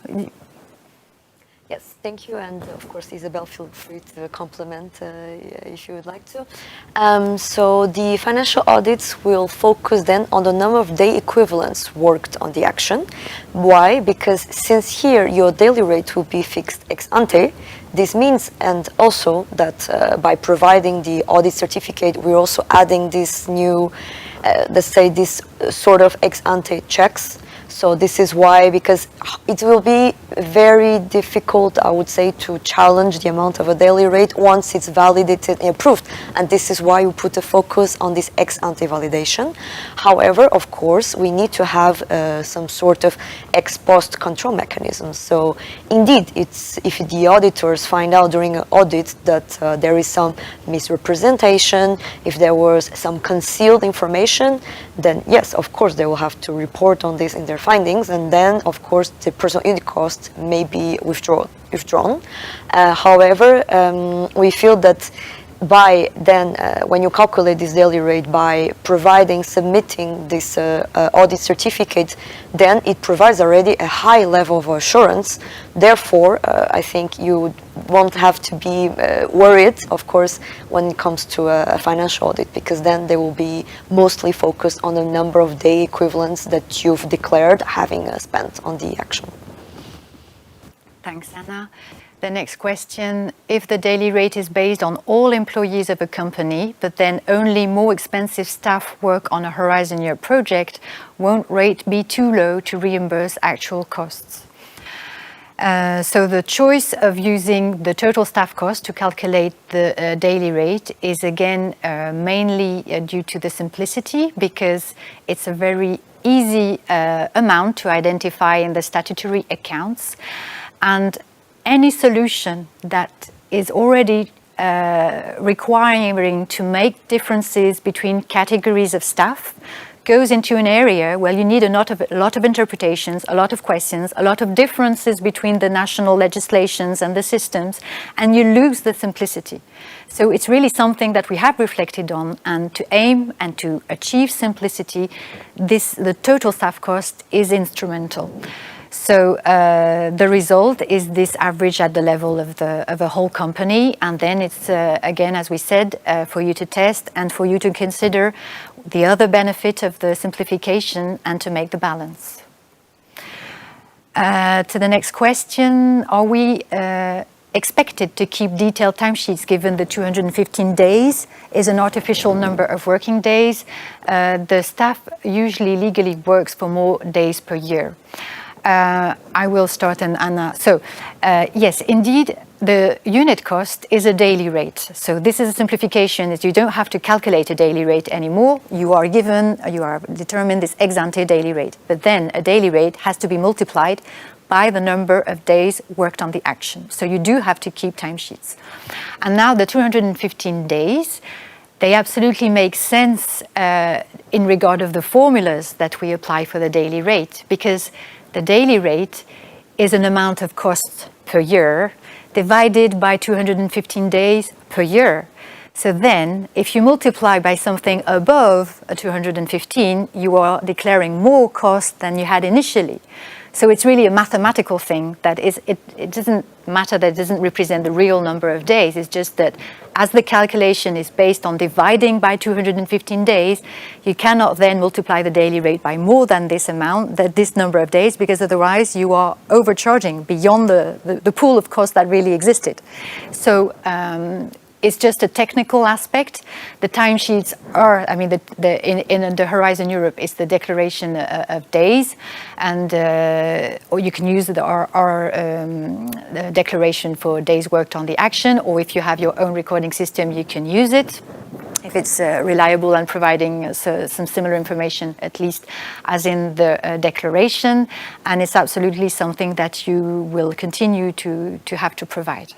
Yes, thank you. And of course, Isabelle, feel free to complement if you would like to. So the financial audits will focus then on the number of day equivalents worked on the action. Why? Because since here your daily rate will be fixed ex ante, this means, and also that by providing the audit certificate, we're also adding this new, let's say, this sort of ex ante checks. So this is why, because it will be very difficult, I would say, to challenge the amount of a daily rate once it's validated and approved. And this is why we put a focus on this ex ante validation. However, of course, we need to have some sort of ex post control mechanism. So indeed, it's if the auditors find out during an audit that there is some misrepresentation, if there was some concealed information, then yes, of course, they will have to report on this in their findings, and then of course the personal unit cost may be withdrawn. However, we feel that by then when you calculate this daily rate by submitting this audit certificate, then it provides already a high level of assurance. Therefore, I think you won't have to be worried, of course, when it comes to a financial audit, because then they will be mostly focused on the number of day equivalents that you've declared having spent on the action. Thanks, Anna. The next question, if the daily rate is based on all employees of a company, but then only more expensive staff work on a Horizon Year project, won't rate be too low to reimburse actual costs? So the choice of using the total staff cost to calculate the daily rate is again mainly due to the simplicity, because it's a very easy amount to identify in the statutory accounts. And any solution that is already requiring to make differences between categories of staff goes into an area where you need a lot of interpretations, a lot of questions, a lot of differences between the national legislations and the systems, and you lose the simplicity. So it's really something that we have reflected on, and to aim and to achieve simplicity, the total staff cost is instrumental. So the result is this average at the level of a whole company, and then it's again, as we said, for you to test and for you to consider the other benefit of the simplification and to make the balance. To the next question, are we expected to keep detailed timesheets given the 215 days is an artificial number of working days? The staff usually legally works for more days per year. I will start, and Anna. So, yes, indeed, the unit cost is a daily rate. So this is a simplification, is you don't have to calculate a daily rate anymore. You are determined this ex ante daily rate. But then a daily rate has to be multiplied by the number of days worked on the action. So you do have to keep timesheets. And now the 215 days, They absolutely make sense in regard of the formulas that we apply for the daily rate, because the daily rate is an amount of costs per year divided by 215 days per year. So then, if you multiply by something above 215, you are declaring more cost than you had initially. So it's really a mathematical thing that it doesn't matter that it doesn't represent the real number of days. It's just that as the calculation is based on dividing by 215 days, you cannot then multiply the daily rate by more than this amount, this number of days, because otherwise you are overcharging beyond the pool of costs that really existed. So it's just a technical aspect. The timesheets are, I mean, in the Horizon Europe, it's the declaration of days, and or you can use our declaration for days worked on the action, or if you have your own recording system, you can use it if it's reliable and providing some similar information, at least as in the declaration, and it's absolutely something that you will continue to have to provide.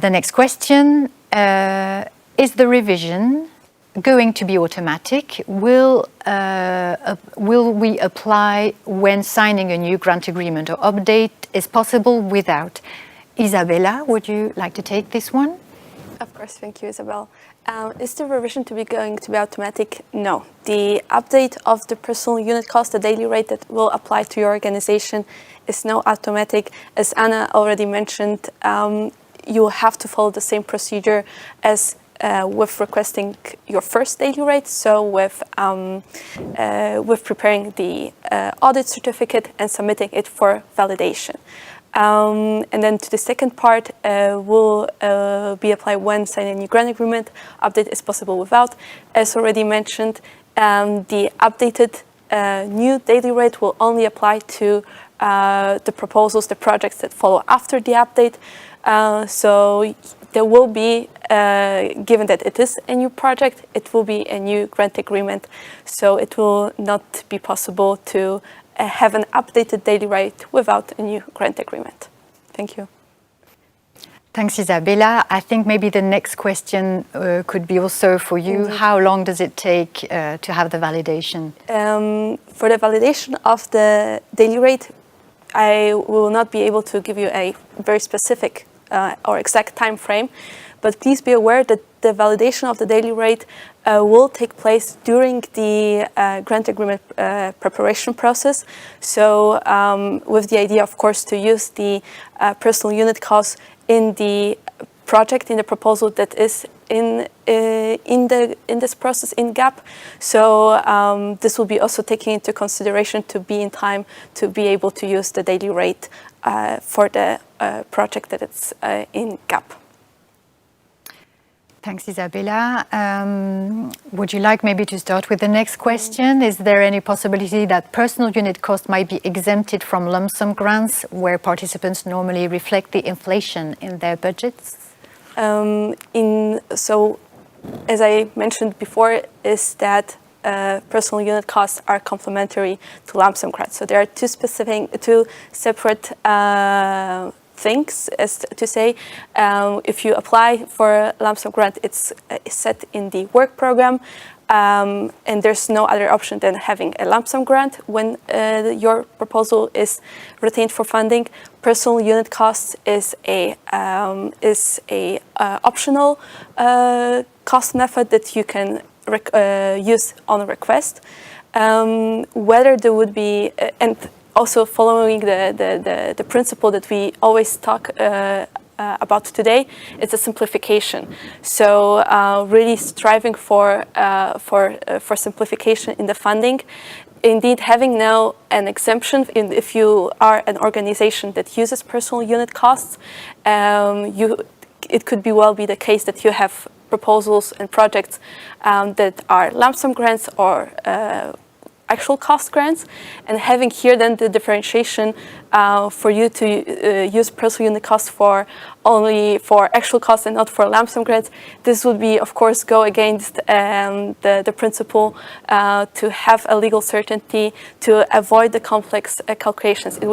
The next question, is the revision going to be automatic? Will we apply when signing a new grant agreement, or update is possible without? Isabella, would you like to take this one? Of course, thank you, Isabelle. Is the revision going to be automatic? No. The update of the personal unit cost, the daily rate that will apply to your organization, is not automatic. As Anna already mentioned, you have to follow the same procedure as with requesting your first daily rate. So with preparing the audit certificate and submitting it for validation. And then to the second part will be applied when signing a new grant agreement. Update is possible without. As already mentioned, the updated new daily rate will only apply to the proposals, the projects that follow after the update. So there will be, given that it is a new project, it will be a new grant agreement. So it will not be possible to have an updated daily rate without a new grant agreement. Thank you. Thanks, Isabella. I think maybe the next question could be also for you. Indeed. How long does it take to have the validation? For the validation of the daily rate, I will not be able to give you a very specific or exact time frame, but please be aware that the validation of the daily rate will take place during the grant agreement preparation process. So with the idea, of course, to use the personal unit cost in the project, in the proposal that is in this process in GAP. So this will be also taken into consideration to be in time to be able to use the daily rate for the project that it's in GAP. Thanks, Isabella. Would you like maybe to start with the next question? Is there any possibility that personal unit cost might be exempted from lump sum grants where participants normally reflect the inflation in their budgets? So, as I mentioned before, is that personal unit costs are complementary to lump sum grants. So there are two separate things, as to say. If you apply for a lump sum grant, it's set in the work program, and there's no other option than having a lump sum grant when your proposal is retained for funding. Personal unit costs is a optional cost method that you can use on request. Whether there would be and also following the principle that we always talk about today, it's a simplification. So really striving for simplification in the funding. Indeed, having now an exemption, if you are an organization that uses personal unit costs, it could well be the case that you have proposals and projects that are lump sum grants or actual cost grants, and having here then the differentiation for you to use personal unit costs for only for actual costs and not for lump sum grants. This would be, of course, go against the principle to have a legal certainty, to avoid the complex calculations. It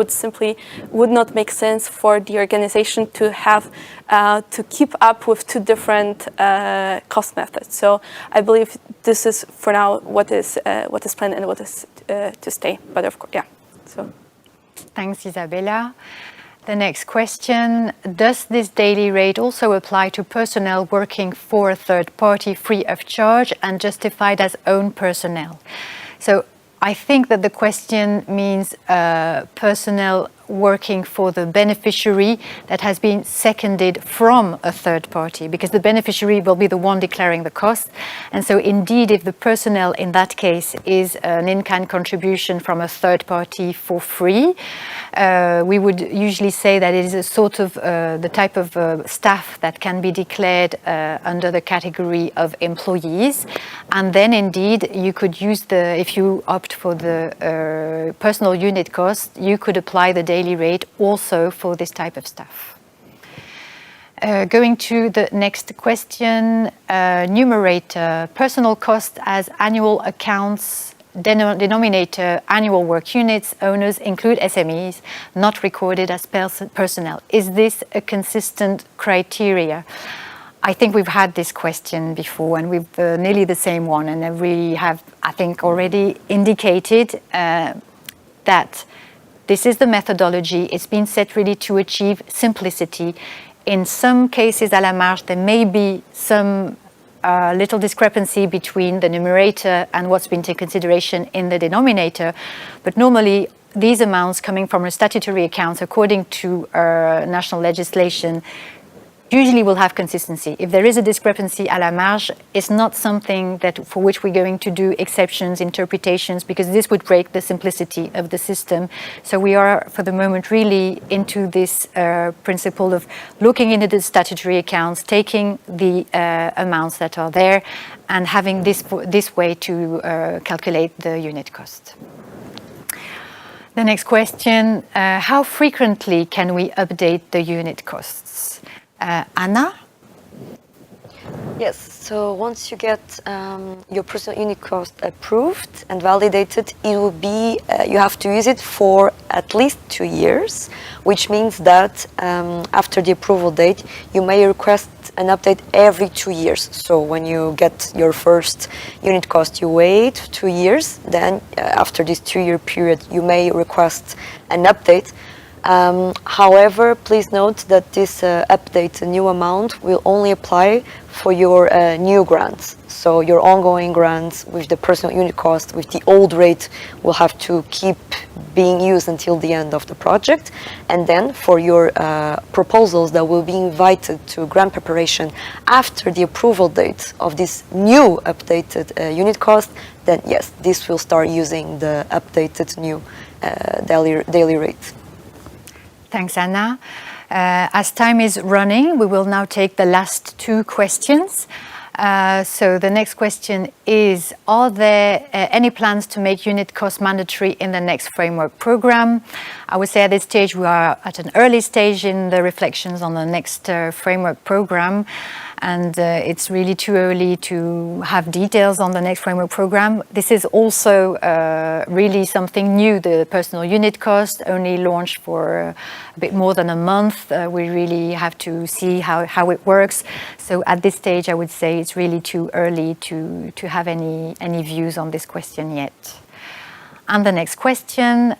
would not make sense for the organization to have to keep up with two different cost methods. So I believe this is for now what is planned and what is to stay. But of course, yeah. So. Thanks, Isabella. The next question, does this daily rate also apply to personnel working for a third party free of charge and justified as own personnel? So I think that the question means personnel working for the beneficiary that has been seconded from a third party, because the beneficiary will be the one declaring the cost. And so indeed, if the personnel in that case is an in-kind contribution from a third party for free, we would usually say that it is a sort of the type of staff that can be declared under the category of employees. And then indeed, you could use if you opt for the personal unit cost, you could apply the daily rate also for this type of staff. Going to the next question, numerator, personal cost as annual accounts, denominator, annual work units, owners include SMEs, not recorded as personnel. Is this a consistent criteria? I think we've had this question before, and we've nearly the same one, and I really have, I think, already indicated that this is the methodology. It's been set really to achieve simplicity. In some cases, à la marge, there may be some little discrepancy between the numerator and what's been taken into consideration in the denominator, but normally these amounts coming from a statutory accounts according to national legislation usually will have consistency. If there is a discrepancy à la marge, it's not something for which we're going to do exceptions, interpretations, because this would break the simplicity of the system. So we are, for the moment, really into this principle of looking into the statutory accounts, taking the amounts that are there, and having this way to calculate the unit cost. The next question, how frequently can we update the unit costs? Anna? Yes, so once you get your personal unit cost approved and validated, it will be, you have to use it for at least 2 years, which means that after the approval date, you may request an update every 2 years. So when you get your first unit cost, you wait 2 years, then after this 2-year period, you may request an update. However, please note that this update, a new amount, will only apply for your new grants. So your ongoing grants with the personal unit cost, with the old rate, will have to keep being used until the end of the project. And then for your proposals that will be invited to grant preparation after the approval date of this new updated unit cost, then yes, this will start using the updated new daily rate. Thanks, Anna. As time is running, we will now take the last 2 questions. So the next question is, are there any plans to make unit cost mandatory in the next framework program? I would say at this stage we are at an early stage in the reflections on the next framework program, and it's really too early to have details on the next framework program. This is also really something new. The personal unit cost only launched for a bit more than a month. We really have to see how it works. So at this stage, I would say it's really too early to have any views on this question yet. And the next question,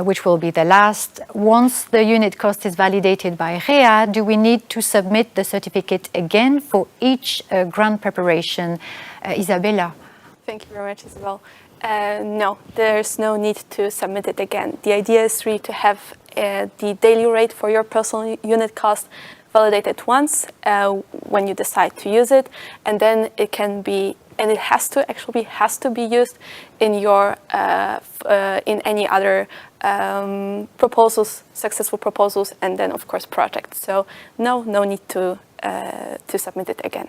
which will be the last, once the unit cost is validated by REA, do we need to submit the certificate again for each grant preparation? Isabella. Thank you very much, Isabelle. No, there's no need to submit it again. The idea is really to have the daily rate for your personal unit cost validated once when you decide to use it, and then it can be, and it has to be used in your in any other proposals, successful proposals, and then of course projects. So no need to submit it again.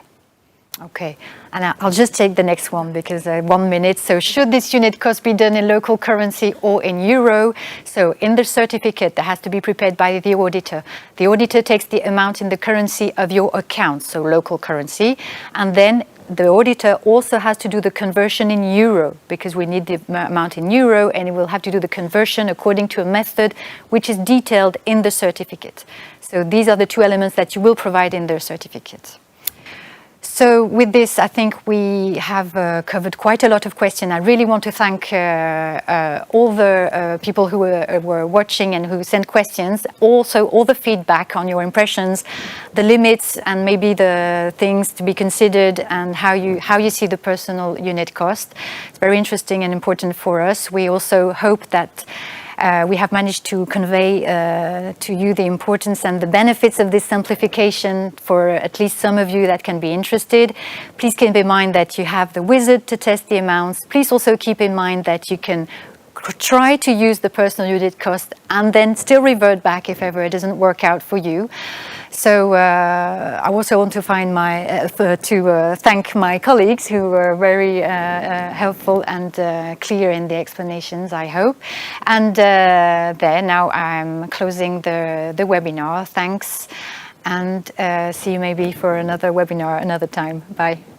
Okay, and I'll just take the next one because 1 minute. So should this unit cost be done in local currency or in euro? So in the certificate that has to be prepared by the auditor takes the amount in the currency of your account, so local currency, and then the auditor also has to do the conversion in euro because we need the amount in euro, and it will have to do the conversion according to a method which is detailed in the certificate. So these are the two elements that you will provide in the certificate. So with this, I think we have covered quite a lot of questions. I really want to thank all the people who were watching and who sent questions. Also, all the feedback on your impressions, the limits, and maybe the things to be considered, and how you see the personal unit cost. It's very interesting and important for us. We also hope that we have managed to convey to you the importance and the benefits of this simplification for at least some of you that can be interested. Please keep in mind that you have the wizard to test the amounts. Please also keep in mind that you can try to use the personal unit cost and then still revert back if ever it doesn't work out for you. So I also want to thank my colleagues who were very helpful and clear in the explanations, I hope. And there, now I'm closing the webinar. Thanks, and see you maybe for another webinar another time. Bye.